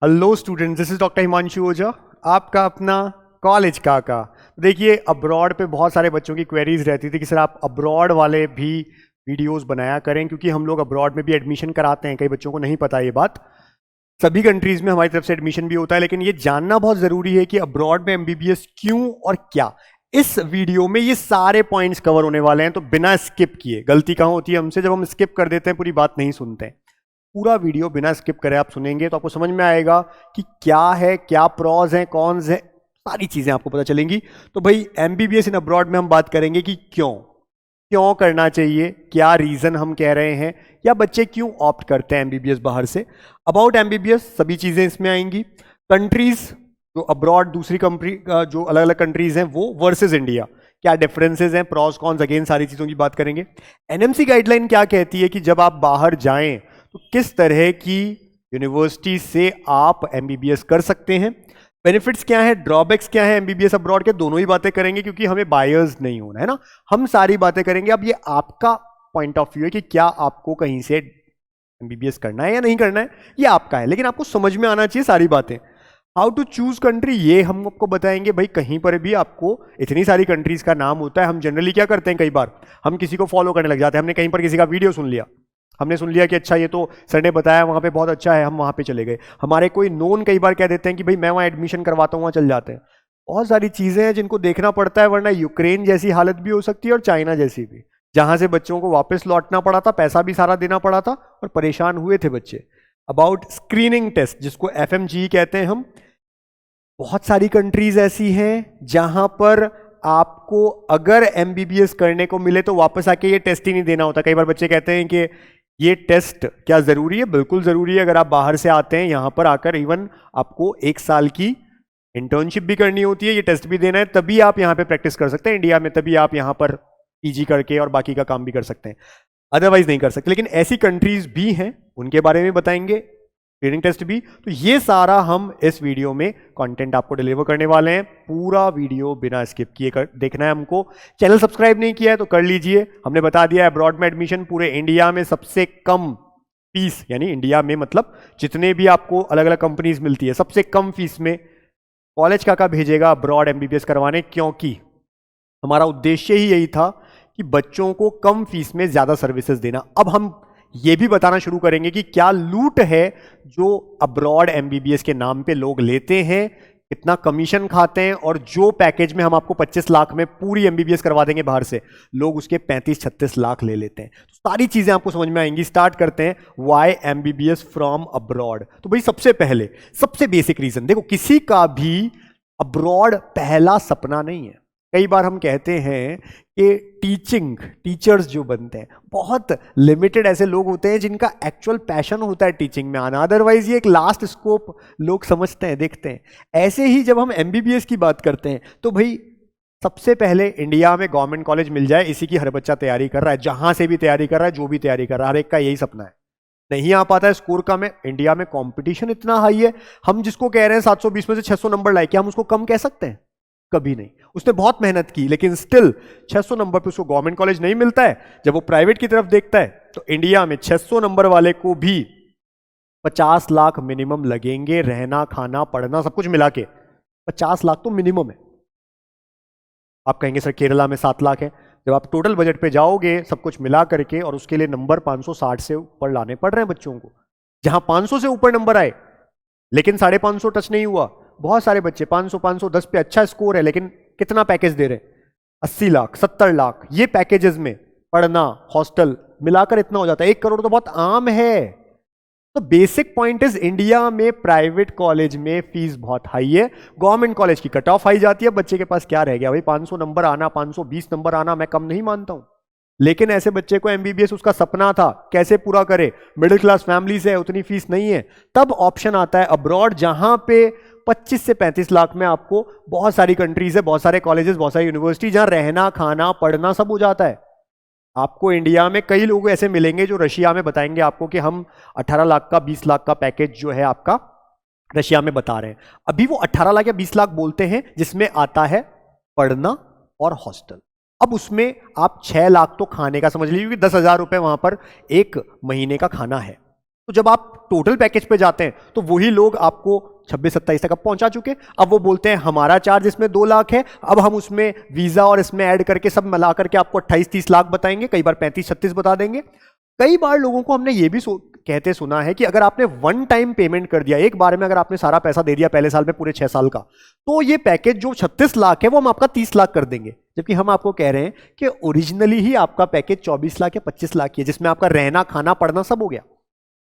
Hello students, this is doctor Himanshu Ojha, आपका अपना college काका। देखिए, अब्रॉड पे बहुत सारे बच्चों की क्वेरीज रहती थी कि सर आप अब्रॉड वाले भी वीडियोस बनाया करें, क्योंकि हम लोग अब्रॉड में भी एडमिशन कराते हैं। कई बच्चों को नहीं पता ये बात। सभी कंट्रीज में हमारी तरफ से एडमिशन भी होता है, लेकिन ये जानना बहुत जरूरी है कि अब्रॉड में एमबीबीएस क्यों और क्या। इस वीडियो में ये सारे पॉइंट्स कवर होने वाले हैं, तो बिना स्किप किए। गलती कहाँ होती है हमसे, जब हम स्किप कर देते हैं, पूरी बात नहीं सुनते हैं। पूरा वीडियो बिना स्किप करे आप सुनेंगे तो आपको समझ में आएगा कि क्या है, क्या प्रॉज हैं, कॉन्स हैं, सारी चीजें आपको पता चलेंगी। तो भाई एमबीबीएस इन अब्रॉड में हम बात करेंगे कि क्यों क्यों करना चाहिए, क्या रीजन हम कह रहे हैं, या बच्चे क्यों ऑप्ट करते हैं एमबीबीएस बाहर से। अबाउट एमबीबीएस सभी चीजें इसमें आएंगी। कंट्रीज जो अब्रॉड, दूसरी कंट्री जो अलग अलग कंट्रीज हैं वो वर्सेस इंडिया, क्या डिफरेंसेस हैं, प्रॉज कॉन्स, अगेन सारी चीजों की बात करेंगे। एनएमसी गाइडलाइन क्या कहती है कि जब आप बाहर जाएं तो किस तरह की यूनिवर्सिटी से आप एमबीबीएस कर सकते हैं, बेनिफिट्स क्या है, ड्रॉबैक्स क्या है एमबीबीएस अब्रॉड के। दोनों ही बातें करेंगे, क्योंकि हमें बायर्स नहीं होना है ना। हम सारी बातें करेंगे। अब ये आपका पॉइंट ऑफ व्यू है कि क्या आपको कहीं से एमबीबीएस करना है या नहीं करना है, ये आपका है, लेकिन आपको समझ में आना चाहिए सारी बातें। हाउ टू चूज कंट्री, ये हम आपको बताएंगे। भाई कहीं पर भी आपको इतनी सारी कंट्रीज का नाम होता है। हम जनरली क्या करते हैं, कई बार हम किसी को फॉलो करने लग जाते हैं। हमने कहीं पर किसी का वीडियो सुन लिया, हमने सुन लिया कि अच्छा ये तो सर ने बताया वहां पे बहुत अच्छा है, हम वहां पे चले गए। हमारे कोई नोन कई बार कह देते हैं कि भाई मैं वहां एडमिशन करवाता हूँ, वहां चल जाते हैं। बहुत सारी चीजें हैं जिनको देखना पड़ता है, वरना यूक्रेन जैसी हालत भी हो सकती है और चाइना जैसी भी, जहां से बच्चों को वापस लौटना पड़ा था, पैसा भी सारा देना पड़ा था और परेशान हुए थे बच्चे। अबाउट स्क्रीनिंग टेस्ट, जिसको FMGE कहते हैं हम, बहुत सारी कंट्रीज ऐसी हैं जहां पर आपको अगर एमबीबीएस करने को मिले तो वापस आके ये टेस्ट ही नहीं देना होता। कई बार बच्चे कहते हैं कि ये टेस्ट क्या जरूरी है? बिल्कुल जरूरी है। अगर आप बाहर से आते हैं, यहां पर आकर इवन आपको 1 साल की इंटर्नशिप भी करनी होती है, ये टेस्ट भी देना है, तभी आप यहां पे प्रैक्टिस कर सकते हैं इंडिया में, तभी आप यहां पर पीजी करके और बाकी का काम भी कर सकते हैं, अदरवाइज नहीं कर सकते। लेकिन ऐसी कंट्रीज भी हैं, उनके बारे में बताएंगे, स्क्रीनिंग टेस्ट भी। तो ये सारा हम इस वीडियो में कंटेंट आपको डिलीवर करने वाले हैं। पूरा वीडियो बिना स्किप किए देखना है हमको। चैनल सब्सक्राइब नहीं किया है तो कर लीजिए। हमने बता दिया है अब्रॉड में एडमिशन पूरे इंडिया में सबसे कम फीस, यानी इंडिया में मतलब जितने भी आपको अलग अलग कंपनीज मिलती है, सबसे कम फीस में कॉलेज काका भेजेगा अब्रॉड एमबीबीएस करवाने, क्योंकि हमारा उद्देश्य ही यही था कि बच्चों को कम फीस में ज्यादा सर्विसेज देना। अब हम ये भी बताना शुरू करेंगे कि क्या लूट है जो अब्रॉड एमबीबीएस के नाम पे लोग लेते हैं, कितना कमीशन खाते हैं, और जो पैकेज में हम आपको 25 लाख में पूरी एमबीबीएस करवा देंगे बाहर से, लोग उसके 35-36 लाख ले लेते हैं। तो सारी चीजें आपको समझ में आएंगी। स्टार्ट करते हैं व्हाई एमबीबीएस फ्रॉम अब्रॉड। तो भाई सबसे पहले सबसे बेसिक रीजन देखो, किसी का भी अब्रॉड पहला सपना नहीं है। कई बार हम कहते हैं कि टीचर्स जो बनते हैं, बहुत लिमिटेड ऐसे लोग होते हैं जिनका एक्चुअल पैशन होता है टीचिंग में आना, अदरवाइज ये एक लास्ट स्कोप लोग समझते हैं, देखते हैं। ऐसे ही जब हम एमबीबीएस की बात करते हैं तो भाई सबसे पहले इंडिया में गवर्नमेंट कॉलेज मिल जाए, इसी की हर बच्चा तैयारी कर रहा है, जहां से भी तैयारी कर रहा है, जो भी तैयारी कर रहा है, हर एक का यही सपना है। नहीं आ पाता है स्कोर का में, इंडिया में कंपटीशन इतना हाई है। हम जिसको कह रहे हैं 720 में से 600 नंबर लाए, क्या हम उसको कम कह सकते हैं? कभी नहीं। उसने बहुत मेहनत की, लेकिन स्टिल 600 नंबर पे उसको गवर्नमेंट कॉलेज नहीं मिलता है। जब वो प्राइवेट की तरफ देखता है तो इंडिया में 600 नंबर वाले को भी 50 लाख मिनिमम लगेंगे, रहना खाना पढ़ना सब कुछ मिला के 50 लाख तो मिनिमम है। आप कहेंगे सर केरला में 7 लाख है। जब आप टोटल बजट पे जाओगे सब कुछ मिला करके, और उसके लिए नंबर 560 से ऊपर लाने पड़ रहे हैं बच्चों को। जहां 500 से ऊपर नंबर आए लेकिन 550 टच नहीं हुआ, बहुत सारे बच्चे 500 510 पे अच्छा स्कोर है, लेकिन कितना पैकेज दे रहे हैं? 80 लाख 70 लाख। ये पैकेजेस में पढ़ना, हॉस्टल मिलाकर इतना हो जाता है। 1 करोड़ तो बहुत आम है। तो बेसिक पॉइंट इज, इंडिया में प्राइवेट कॉलेज में फीस बहुत हाई है, गवर्नमेंट कॉलेज की कट ऑफ हाई जाती है। बच्चे के पास क्या रह गया भाई? 500 नंबर आना, 520 नंबर आना, मैं कम नहीं मानता हूं, लेकिन ऐसे बच्चे को एमबीबीएस उसका सपना था, कैसे पूरा करे? मिडिल क्लास फैमिली से, उतनी फीस नहीं है। तब ऑप्शन आता है अब्रॉड, जहां पे 25 से 35 लाख में आपको बहुत सारी कंट्रीज है, बहुत सारे कॉलेजेस, बहुत सारी यूनिवर्सिटी, जहां रहना खाना पढ़ना सब हो जाता है। आपको इंडिया में कई लोग ऐसे मिलेंगे जो रशिया में बताएंगे आपको कि हम 18 लाख का 20 लाख का पैकेज जो है आपका रशिया में बता रहे हैं। अभी वो 18 लाख या 20 लाख बोलते हैं, जिसमें आता है पढ़ना और हॉस्टल। अब उसमें आप 6 लाख तो खाने का समझ लीजिए, क्योंकि 10,000 रुपए वहां पर 1 महीने का खाना है। तो जब आप टोटल पैकेज पे जाते हैं तो वही लोग आपको 26-27 तक अब पहुंचा चुके। अब वो बोलते हैं हमारा चार्ज इसमें 2 लाख है, अब हम उसमें वीजा और इसमें ऐड करके सब मिला करके आपको 28-30 लाख बताएंगे, कई बार 35-36 बता देंगे। कई बार लोगों को हमने ये भी कहते सुना है कि अगर आपने वन टाइम पेमेंट कर दिया, एक बार में अगर आपने सारा पैसा दे दिया पहले साल में पूरे 6 साल का, तो ये पैकेज जो 36 लाख है वो हम आपका 30 लाख कर देंगे। जबकि हम आपको कह रहे हैं कि ओरिजिनली ही आपका पैकेज 24 लाख या 25 लाख की है, जिसमें आपका रहना खाना पढ़ना सब हो गया।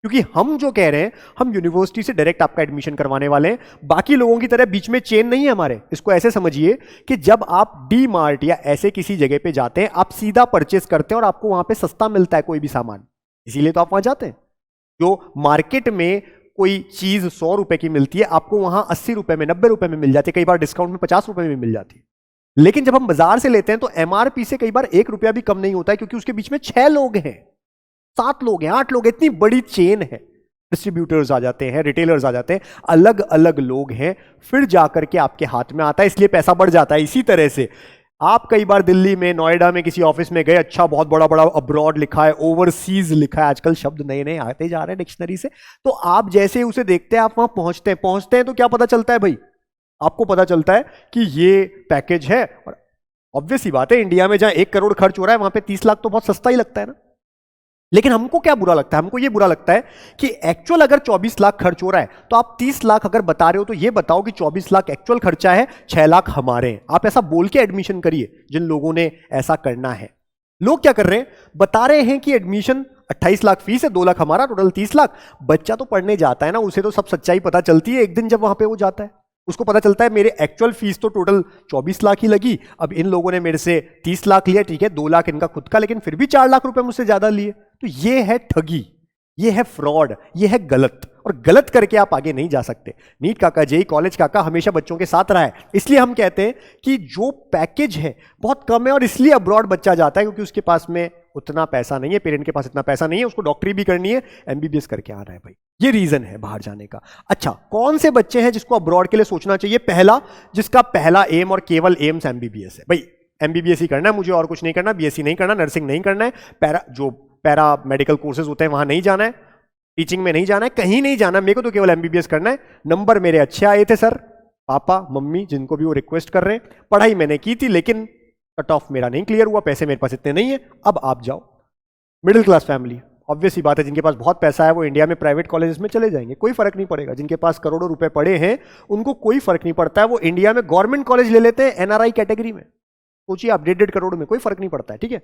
क्योंकि हम जो कह रहे हैं, हम यूनिवर्सिटी से डायरेक्ट आपका एडमिशन करवाने वाले हैं, बाकी लोगों की तरह बीच में चेन नहीं है हमारे। इसको ऐसे समझिए कि जब आप डी मार्ट या ऐसे किसी जगह पे जाते हैं, आप सीधा परचेस करते हैं और आपको वहां पे सस्ता मिलता है कोई भी सामान, इसीलिए तो आप वहां जाते हैं। जो मार्केट में कोई चीज 100 रुपए की मिलती है, आपको वहां 80 रुपए में 90 रुपए में मिल जाती है, कई बार डिस्काउंट में 50 रुपए में मिल जाती है। लेकिन जब हम बाजार से लेते हैं तो एमआरपी से कई बार 1 रुपया भी कम नहीं होता है, क्योंकि उसके बीच में 6 लोग हैं, 7 लोग हैं, 8 लोग हैं, इतनी बड़ी चेन है। डिस्ट्रीब्यूटर्स आ जाते हैं, रिटेलर्स आ जाते हैं, अलग अलग लोग हैं, फिर जाकर के आपके हाथ में आता है, इसलिए पैसा बढ़ जाता है। इसी तरह से आप कई बार दिल्ली में, नोएडा में किसी ऑफिस में गए, अच्छा बहुत बड़ा बड़ा अब्रॉड लिखा है, ओवरसीज लिखा है, आजकल शब्द नए नए आते जा रहे हैं डिक्शनरी से, तो आप जैसे उसे देखते हैं, आप वहां पहुंचते हैं तो क्या पता चलता है भाई? आपको पता चलता है कि ये पैकेज है। और ऑब्वियस ही बात है, इंडिया में जहां 1 करोड़ खर्च हो रहा है वहां पे 30 लाख तो बहुत सस्ता ही लगता है ना। लेकिन हमको क्या बुरा लगता है? हमको ये बुरा लगता है कि एक्चुअल अगर 24 लाख खर्च हो रहा है तो आप 30 लाख अगर बता रहे हो तो ये बताओ कि 24 लाख एक्चुअल खर्चा है, 6 लाख हमारे हैं। आप ऐसा बोल के एडमिशन करिए, जिन लोगों ने ऐसा करना है। लोग क्या कर रहे हैं, बता रहे हैं कि एडमिशन 28 लाख फीस है, 2 लाख हमारा, टोटल 30 लाख। बच्चा तो पढ़ने जाता है ना, उसे तो सब सच्चाई पता चलती है एक दिन जब वहां पे वो जाता है, उसको पता चलता है मेरे एक्चुअल फीस तो टोटल 24 लाख ही लगी, अब इन लोगों ने मेरे से 30 लाख लिया, ठीक है 2 लाख इनका खुद का, लेकिन फिर भी 4 लाख रुपए मुझसे ज्यादा लिए। तो ये है ठगी, ये है फ्रॉड, ये है गलत, और गलत करके आप आगे नहीं जा सकते। नीट काका, जेई कॉलेज काका हमेशा बच्चों के साथ रहा है, इसलिए हम कहते हैं कि जो पैकेज है बहुत कम है, और इसलिए अब्रॉड बच्चा जाता है क्योंकि उसके पास में उतना पैसा नहीं है, पेरेंट के पास इतना पैसा नहीं है, उसको डॉक्टरी भी करनी है, एमबीबीएस करके आ रहा है भाई, ये रीजन है बाहर जाने का। अच्छा, कौन से बच्चे हैं जिसको अब्रॉड के लिए सोचना चाहिए? पहला, जिसका पहला एम और केवल एम्स एमबीबीएस है। भाई एमबीबीएस ही करना है, मुझे और कुछ नहीं करना, बीएससी नहीं करना, नर्सिंग नहीं करना है, पैरा मेडिकल कोर्सेज होते हैं वहां नहीं जाना है, टीचिंग में नहीं जाना है, कहीं नहीं जाना, मेरे को तो केवल एमबीबीएस करना है। नंबर मेरे अच्छे आए थे सर, पापा मम्मी जिनको भी वो रिक्वेस्ट कर रहे हैं, पढ़ाई मैंने की थी लेकिन कट ऑफ मेरा नहीं क्लियर हुआ, पैसे मेरे पास इतने नहीं है, अब आप जाओ। मिडिल क्लास फैमिली, ऑब्वियस ही बात है, जिनके पास बहुत पैसा है वो इंडिया में प्राइवेट कॉलेजेस में चले जाएंगे, कोई फर्क नहीं पड़ेगा। जिनके पास करोड़ों रुपए पड़े हैं उनको कोई फर्क नहीं पड़ता है, वो इंडिया में गवर्नमेंट कॉलेज ले लेते हैं एनआरआई कैटेगरी में। सोचिए आप, 1.5 करोड़ में कोई फर्क नहीं पड़ता है, ठीक है।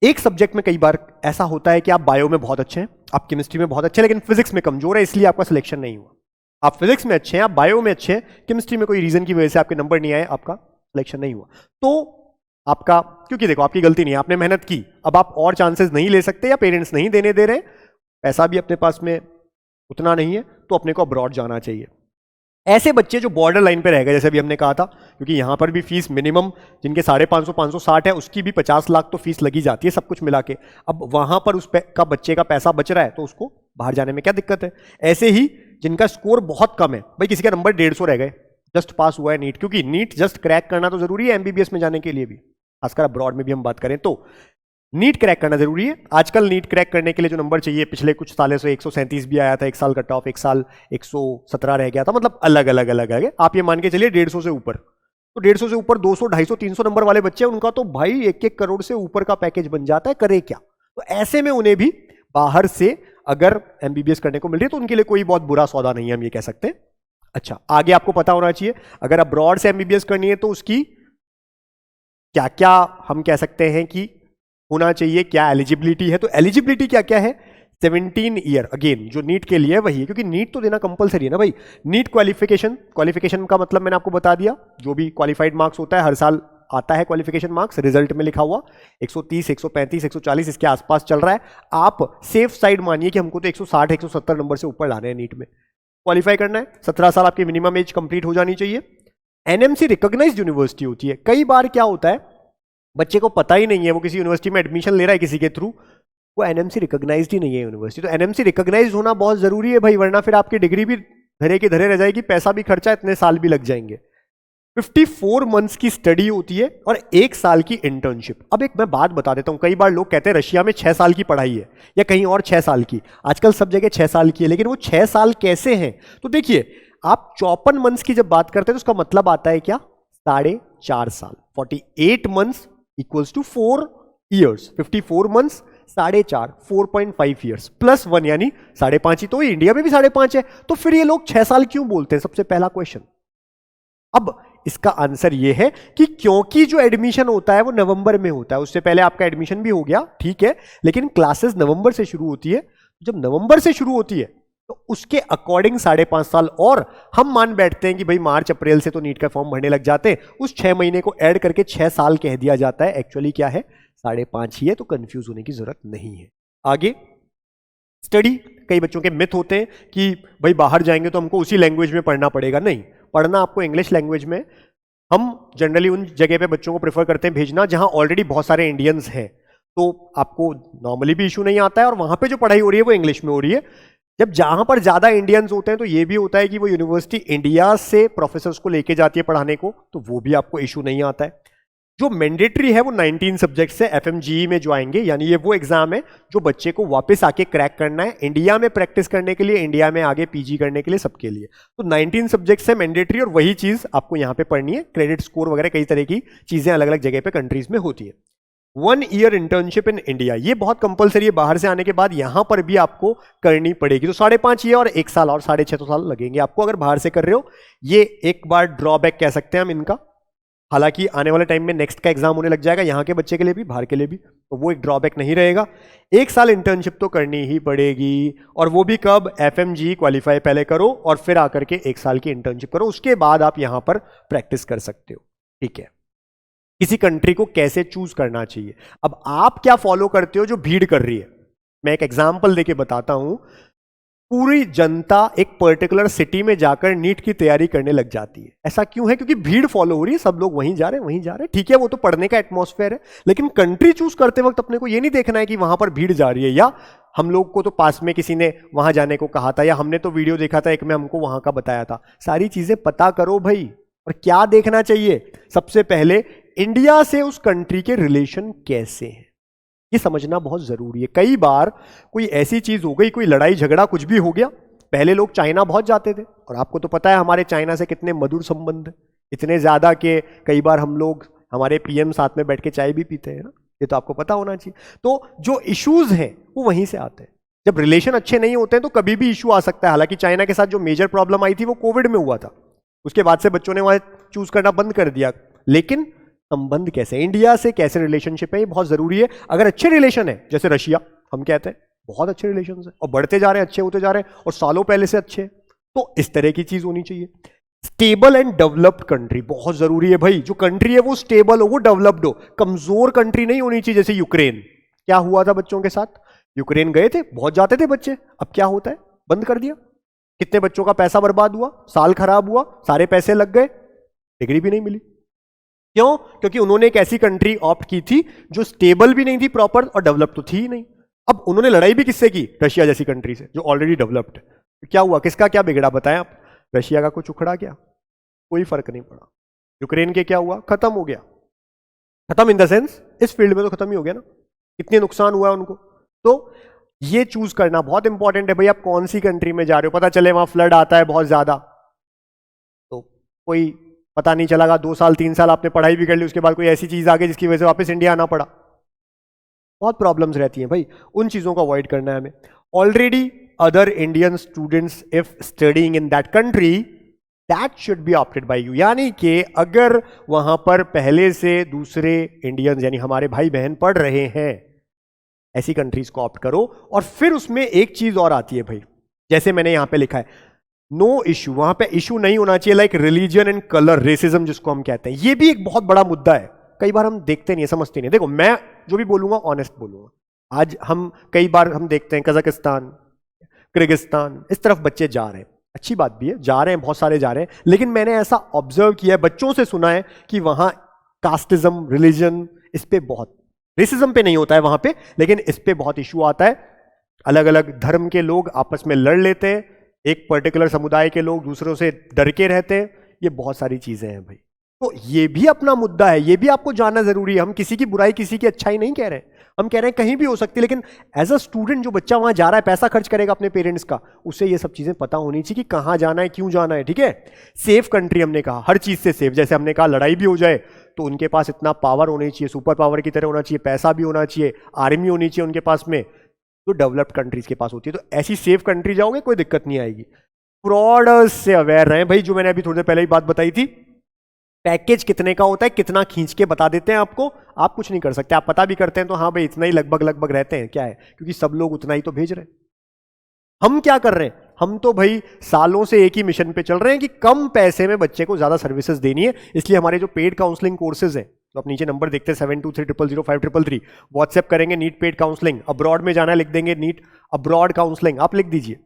एक सब्जेक्ट में कई बार ऐसा होता है कि आप बायो में बहुत अच्छे हैं, आप केमिस्ट्री में बहुत अच्छे हैं, लेकिन फिजिक्स में कमजोर है, इसलिए आपका सिलेक्शन नहीं हुआ। आप फिजिक्स में अच्छे हैं, आप बायो में अच्छे हैं, केमिस्ट्री में कोई रीजन की वजह से आपके नंबर नहीं आए, आपका सिलेक्शन नहीं हुआ। तो आपका, क्योंकि देखो आपकी गलती नहीं है, आपने मेहनत की, अब आप और चांसेस नहीं ले सकते या पेरेंट्स नहीं देने दे रहे, पैसा भी अपने पास में उतना नहीं है, तो अपने को अब्रॉड जाना चाहिए। ऐसे बच्चे जो बॉर्डर लाइन पे रह गए, जैसे भी हमने कहा था, क्योंकि यहां पर भी फीस मिनिमम जिनके 550 560 है उसकी भी 50 लाख तो फीस लगी जाती है सब कुछ मिला के। अब वहां पर उस का बच्चे का पैसा बच रहा है तो उसको बाहर जाने में क्या दिक्कत है। ऐसे ही जिनका स्कोर बहुत कम है, भाई किसी का नंबर 150 रह गए, जस्ट पास हुआ है नीट, क्योंकि नीट जस्ट क्रैक करना तो जरूरी है एमबीबीएस में जाने के लिए भी, खासकर अब्रॉड में भी हम बात करें तो नीट क्रैक करना जरूरी है। आजकल नीट क्रैक करने के लिए जो नंबर चाहिए, पिछले कुछ सालों से 137 भी आया था, एक साल कट ऑफ, एक साल 117 रह गया था, मतलब अलग अलग अलग है। आप ये मान के चलिए 150 से ऊपर, तो 150 से ऊपर 200 250 300 नंबर वाले बच्चे, उनका तो भाई 1-1 करोड़ से ऊपर का पैकेज बन जाता है, करे क्या। तो ऐसे में उन्हें भी बाहर से अगर एमबीबीएस करने को मिल रही है तो उनके लिए कोई बहुत बुरा सौदा नहीं है, हम ये कह सकते हैं। अच्छा, आगे आपको पता होना चाहिए, अगर अब्रॉड से एमबीबीएस करनी है तो उसकी क्या क्या हम कह सकते हैं कि होना चाहिए, क्या एलिजिबिलिटी है। तो एलिजिबिलिटी क्या क्या है, 17 ईयर, अगेन जो नीट के लिए वही है, क्योंकि नीट तो देना कंपलसरी है ना भाई। नीट क्वालिफिकेशन का मतलब मैंने आपको बता दिया, जो भी क्वालिफाइड मार्क्स होता है, हर साल आता है क्वालिफिकेशन मार्क्स, रिजल्ट में लिखा हुआ 130 135 140 इसके आसपास चल रहा है। आप सेफ साइड मानिए कि हमको तो 160 170 नंबर से ऊपर लाने हैं नीट में, क्वालिफाई करना है। 17 साल आपकी मिनिमम एज कंप्लीट हो जानी चाहिए। एनएमसी रिकॉग्नाइज्ड यूनिवर्सिटी होती है। कई बार क्या होता है, बच्चे को पता ही नहीं है, वो किसी यूनिवर्सिटी में एडमिशन ले रहा है किसी के थ्रू, वो एनएमसी रिकॉग्नाइज्ड ही नहीं है यूनिवर्सिटी। तो एनएमसी रिकॉग्नाइज्ड होना बहुत जरूरी है भाई, वरना फिर आपकी डिग्री भी धरे की धरे रह जाएगी, पैसा भी खर्चा, इतने साल भी लग जाएंगे। 54 मंथ्स की स्टडी होती है और 1 साल की इंटर्नशिप। अब एक मैं बात बता देता हूं, कई बार लोग कहते हैं रशिया में 6 साल की पढ़ाई है या कहीं और 6 साल की, आजकल सब जगह 6 साल की है, लेकिन वो 6 साल कैसे हैं? तो देखिए, आप 54 मंथ्स की जब बात करते हैं तो उसका मतलब आता है क्या? 4.5 साल। 48 months equals to 4 years. 54 months 4.5, 4.5 years plus 1 यानी 5.5 ही तो, इंडिया में भी 5.5 है, तो फिर ये लोग 6 साल क्यों बोलते हैं? सबसे पहला क्वेश्चन। अब इसका आंसर ये है कि क्योंकि जो एडमिशन होता है वो नवंबर में होता है, उससे पहले आपका एडमिशन भी हो गया, ठीक है, लेकिन क्लासेस नवंबर से शुरू होती है। जब नवंबर से शुरू होती है तो उसके अकॉर्डिंग 5.5 साल, और हम मान बैठते हैं कि भाई मार्च अप्रैल से तो नीट का फॉर्म भरने लग जाते हैं, उस 6 महीने को ऐड करके 6 साल कह दिया जाता है। एक्चुअली क्या है? 5.5 ही है, तो कंफ्यूज होने की जरूरत नहीं है। आगे स्टडी, कई बच्चों के मिथ होते हैं कि भाई बाहर जाएंगे तो हमको उसी लैंग्वेज में पढ़ना पड़ेगा। नहीं, पढ़ना आपको इंग्लिश लैंग्वेज में। हम जनरली उन जगह पे बच्चों को प्रेफर करते हैं भेजना जहां ऑलरेडी बहुत सारे इंडियंस हैं, तो आपको नॉर्मली भी इशू नहीं आता है, और वहां पे जो पढ़ाई हो रही है वो इंग्लिश में हो रही है। जब जहां पर ज्यादा इंडियंस होते हैं तो ये भी होता है कि वो यूनिवर्सिटी इंडिया से प्रोफेसर्स को लेके जाती है पढ़ाने को, तो वो भी आपको इशू नहीं आता है। जो मैंडेटरी है वो 19 सब्जेक्ट्स है एफएमजीई में जो आएंगे, यानी ये वो एग्जाम है जो बच्चे को वापस आके क्रैक करना है, इंडिया में प्रैक्टिस करने के लिए, इंडिया में आगे पीजी करने के लिए, सबके लिए। तो 19 सब्जेक्ट्स है मैंडेटरी, और वही चीज आपको यहां पे पढ़नी है। क्रेडिट स्कोर वगैरह कई तरह की चीजें अलग अलग जगह पे कंट्रीज में होती है। 1 ईयर इंटर्नशिप इन इंडिया, ये बहुत कंपलसरी है, बाहर से आने के बाद यहां पर भी आपको करनी पड़ेगी। तो 5.5 ये और 1 साल और 6.5 साल लगेंगे आपको अगर बाहर से कर रहे हो। ये एक बार ड्रॉबैक कह सकते हैं हम इनका, हालांकि आने वाले टाइम में नेक्स्ट का एग्जाम होने लग जाएगा यहाँ के बच्चे के लिए भी, बाहर के लिए भी, तो वो एक ड्रॉबैक नहीं रहेगा। 1 साल इंटर्नशिप तो करनी ही पड़ेगी, और वो भी कब? एफएमजी क्वालिफाई पहले करो और फिर आकर के 1 साल की इंटर्नशिप करो, उसके बाद आप यहां पर प्रैक्टिस कर सकते हो, ठीक है। किसी कंट्री को कैसे चूज करना चाहिए? अब आप क्या फॉलो करते हो जो भीड़ कर रही है? मैं एक एग्जाम्पल देके बताता हूं। पूरी जनता एक पर्टिकुलर सिटी में जाकर नीट की तैयारी करने लग जाती है। ऐसा क्यों है? क्योंकि भीड़ फॉलो हो रही है, सब लोग वहीं जा रहे हैं, वहीं जा रहे हैं, ठीक है, वो तो पढ़ने का एटमॉस्फेयर है, लेकिन कंट्री चूज करते वक्त अपने को ये नहीं देखना है कि वहां पर भीड़ जा रही है, या हम लोग को तो पास में किसी ने वहां जाने को कहा था, या हमने तो वीडियो देखा था एक में हमको वहां का बताया था। सारी चीजें पता करो भाई। और क्या देखना चाहिए? सबसे पहले इंडिया से उस कंट्री के रिलेशन कैसे हैं, ये समझना बहुत जरूरी है। कई बार कोई ऐसी चीज हो गई, कोई लड़ाई झगड़ा कुछ भी हो गया, पहले लोग चाइना बहुत जाते थे, और आपको तो पता है हमारे चाइना से कितने मधुर संबंध है, इतने ज्यादा कि कई बार हम लोग, हमारे पीएम साथ में बैठ के चाय भी पीते हैं ना, ये तो आपको पता होना चाहिए। तो जो इश्यूज हैं वो वहीं से आते हैं। जब रिलेशन अच्छे नहीं होते हैं तो कभी भी इशू आ सकता है। हालांकि चाइना के साथ जो मेजर प्रॉब्लम आई थी वो कोविड में हुआ था, उसके बाद से बच्चों ने वहां चूज करना बंद कर दिया। लेकिन संबंध कैसे, इंडिया से कैसे रिलेशनशिप है, ये बहुत जरूरी है। अगर अच्छे रिलेशन है, जैसे रशिया, हम कहते हैं बहुत अच्छे रिलेशन है और बढ़ते जा रहे हैं, अच्छे होते जा रहे हैं, और सालों पहले से अच्छे, तो इस तरह की चीज होनी चाहिए। स्टेबल एंड डेवलप्ड कंट्री बहुत जरूरी है भाई। जो कंट्री है वो स्टेबल हो, वो डेवलप्ड हो, कमजोर कंट्री नहीं होनी चाहिए। जैसे यूक्रेन, क्या हुआ था बच्चों के साथ? यूक्रेन गए थे, बहुत जाते थे बच्चे, अब क्या होता है? बंद कर दिया। कितने बच्चों का पैसा बर्बाद हुआ, साल खराब हुआ, सारे पैसे लग गए, डिग्री भी नहीं मिली। क्यों? क्योंकि उन्होंने एक ऐसी कंट्री ऑप्ट की थी जो स्टेबल भी नहीं थी प्रॉपर, और डेवलप तो थी ही नहीं। अब उन्होंने लड़ाई भी किससे की? रशिया जैसी कंट्री से, जो ऑलरेडी डेवलप्ड है। तो क्या हुआ? किसका क्या बिगड़ा बताएं आप? रशिया का कुछ उखड़ा क्या? कोई फर्क नहीं पड़ा। यूक्रेन के क्या हुआ? खत्म हो गया। खत्म इन द सेंस, इस फील्ड में तो खत्म ही हो गया ना। कितने नुकसान हुआ उनको। तो ये चूज करना बहुत इंपॉर्टेंट है भाई, आप कौन सी कंट्री में जा रहे हो। पता चले वहां फ्लड आता है बहुत ज्यादा, तो कोई पता नहीं चला, 2 साल 3 साल आपने पढ़ाई भी कर ली, उसके बाद कोई ऐसी चीज आ गई जिसकी वजह से वापस इंडिया आना पड़ा। बहुत प्रॉब्लम्स रहती हैं भाई, उन चीजों को अवॉइड करना है हमें। Already other Indian students if studying in that country, that should be opted by you. यानी कि अगर वहां पर पहले से दूसरे इंडियंस यानी हमारे भाई बहन पढ़ रहे हैं, ऐसी कंट्रीज को ऑप्ट करो। और फिर उसमें एक चीज और आती है भाई, जैसे मैंने यहां पे लिखा है, नो इशू, वहां पे इशू नहीं होना चाहिए like religion and colour, racism जिसको हम कहते हैं। ये भी एक बहुत बड़ा मुद्दा है, कई बार हम देखते नहीं, समझते नहीं। देखो, मैं जो भी बोलूंगा ऑनेस्ट बोलूंगा। आज हम कई बार हम देखते हैं कजाकिस्तान, किर्गिस्तान, इस तरफ बच्चे जा रहे हैं, अच्छी बात भी है, जा रहे हैं, बहुत सारे जा रहे हैं, लेकिन मैंने ऐसा ऑब्जर्व किया है, बच्चों से सुना है कि वहां कास्टिज्म, रिलीजन, इस पे बहुत, रेसिज्म पे नहीं होता है वहां पे, लेकिन इस पे बहुत इशू आता है। अलग अलग धर्म के लोग आपस में लड़ लेते हैं, एक पर्टिकुलर समुदाय के लोग दूसरों से डर के रहते हैं, ये बहुत सारी चीजें हैं भाई। तो ये भी अपना मुद्दा है, ये भी आपको जानना जरूरी है। हम किसी की बुराई, किसी की अच्छाई नहीं कह रहे हैं, हम कह रहे हैं कहीं भी हो सकती है, लेकिन एज अ स्टूडेंट जो बच्चा वहां जा रहा है, पैसा खर्च करेगा अपने पेरेंट्स का, उसे ये सब चीजें पता होनी चाहिए कि कहां जाना है, क्यों जाना है। ठीक है, सेफ कंट्री हमने कहा, हर चीज से सेफ। जैसे हमने कहा लड़ाई भी हो जाए तो उनके पास इतना पावर होनी चाहिए, सुपर पावर की तरह होना चाहिए, पैसा भी होना चाहिए, आर्मी होनी चाहिए उनके पास में, जो डेवलप्ड कंट्रीज के पास होती है। तो ऐसी सेफ कंट्री जाओगे, कोई दिक्कत नहीं आएगी। फ्रॉडर्स से अवेयर रहें भाई, जो मैंने अभी थोड़ी देर पहले ही बात बताई थी, पैकेज कितने का होता है, कितना खींच के बता देते हैं आपको, आप कुछ नहीं कर सकते। आप पता भी करते हैं तो हाँ भाई इतना ही लगभग लगभग रहते हैं, क्या है, क्योंकि सब लोग उतना ही तो भेज रहे हैं। हम क्या कर रहे हैं, हम तो भाई सालों से एक ही मिशन पे चल रहे हैं कि कम पैसे में बच्चे को ज्यादा सर्विसेज देनी है। इसलिए हमारे जो पेड काउंसलिंग कोर्सेज हैं, तो आप नीचे नंबर देखते हैं 72300533, व्हाट्सएप करेंगे नीट पेड काउंसलिंग, अब्रॉड में जाना लिख देंगे नीट अब्रॉड काउंसलिंग, आप लिख दीजिए,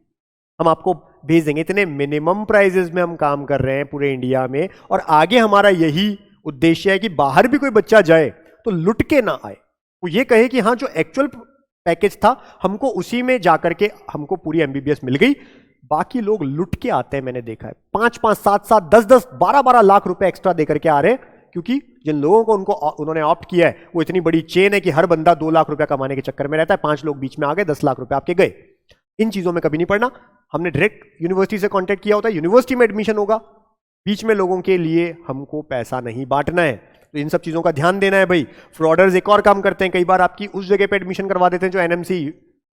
हम आपको भेज देंगे। इतने मिनिमम प्राइजेस में हम काम कर रहे हैं पूरे इंडिया में, और आगे हमारा यही उद्देश्य है कि बाहर भी कोई बच्चा जाए तो लुट के ना आए, वो ये कहे कि हाँ जो एक्चुअल पैकेज था हमको उसी में जाकर के हमको पूरी एमबीबीएस मिल गई। बाकी लोग लुट के आते हैं, मैंने देखा है 5-5, 7-7, 10-10, 12-12 लाख रुपए एक्स्ट्रा देकर के आ रहे हैं, क्योंकि जिन लोगों को उन्होंने ऑप्ट किया है वो इतनी बड़ी चेन है कि हर बंदा 2 लाख रुपया कमाने के चक्कर में रहता है। 5 लोग बीच में आ गए, 10 लाख रुपए आपके गए। इन चीजों में कभी नहीं पड़ना। हमने डायरेक्ट यूनिवर्सिटी से कांटेक्ट किया होता है, यूनिवर्सिटी में एडमिशन होगा, बीच में लोगों के लिए हमको पैसा नहीं बांटना है। तो इन सब चीजों का ध्यान देना है भाई। फ्रॉडर्स एक और काम करते हैं, कई बार आपकी उस जगह पे एडमिशन करवा देते हैं जो एनएमसी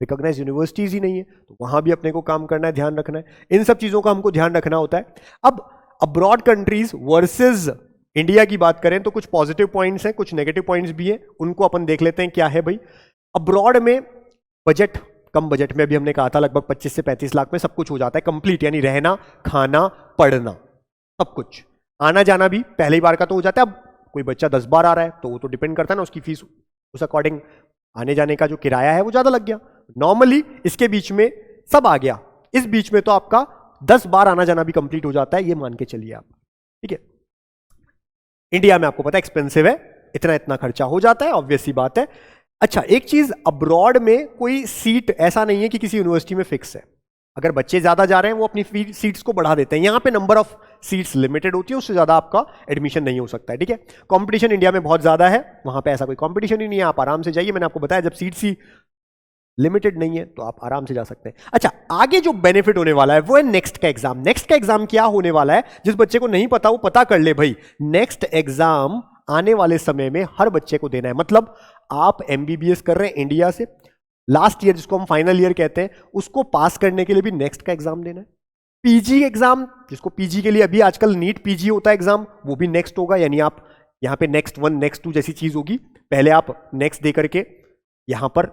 रिकॉग्नाइज यूनिवर्सिटीज ही नहीं है, तो वहां भी अपने को काम करना है, ध्यान रखना है। इन सब चीजों का हमको ध्यान रखना होता है। अब अब्रॉड कंट्रीज वर्सेस इंडिया की बात करें तो कुछ पॉजिटिव पॉइंट्स हैं, कुछ नेगेटिव पॉइंट्स भी हैं, उनको अपन देख लेते हैं क्या है भाई। अब्रॉड में बजट, कम बजट में, अभी हमने कहा था लगभग 25 से 35 लाख में सब कुछ हो जाता है कंप्लीट, यानी रहना, खाना, पढ़ना, सब कुछ। आना जाना भी पहली बार का तो हो जाता है। अब कोई बच्चा 10 बार आ रहा है तो वो तो डिपेंड करता है ना, उसकी फीस उस अकॉर्डिंग, आने जाने का जो किराया है वो ज्यादा लग गया। नॉर्मली इसके बीच में सब आ गया, इस बीच में तो आपका 10 बार आना जाना भी कंप्लीट हो जाता है, ये मान के चलिए आप। ठीक है, इंडिया में आपको पता है एक्सपेंसिव है, इतना इतना खर्चा हो जाता है, ऑब्वियस सी बात है। अच्छा, एक चीज, अब्रॉड में कोई सीट ऐसा नहीं है कि किसी यूनिवर्सिटी में फिक्स है। अगर बच्चे ज्यादा जा रहे हैं वो अपनी सीट्स को बढ़ा देते हैं। यहां पे नंबर ऑफ सीट्स लिमिटेड होती है, उससे ज्यादा आपका एडमिशन नहीं हो सकता है। ठीक है, कंपटीशन इंडिया में बहुत ज्यादा है, वहां पे ऐसा कोई कंपटीशन ही नहीं है, आप आराम से जाइए। मैंने आपको बताया जब सीट्स ही लिमिटेड नहीं है तो आप आराम से जा सकते हैं। अच्छा, आगे जो बेनिफिट होने वाला है वो है नेक्स्ट का एग्जाम। नेक्स्ट का एग्जाम क्या होने वाला है, जिस बच्चे को नहीं पता वो पता कर ले भाई। नेक्स्ट एग्जाम आने वाले समय में हर बच्चे को देना है। मतलब आप एमबीबीएस कर रहे हैं इंडिया से, लास्ट ईयर जिसको हम फाइनल ईयर कहते हैं, उसको पास करने के लिए भी नेक्स्ट का एग्जाम देना है। पीजी एग्जाम, जिसको पीजी के लिए अभी आजकल नीट पीजी होता है एग्जाम, वो भी नेक्स्ट होगा। यानी आप यहां पे नेक्स्ट 1 नेक्स्ट 2 जैसी चीज होगी। पहले आप नेक्स्ट दे करके यहां पर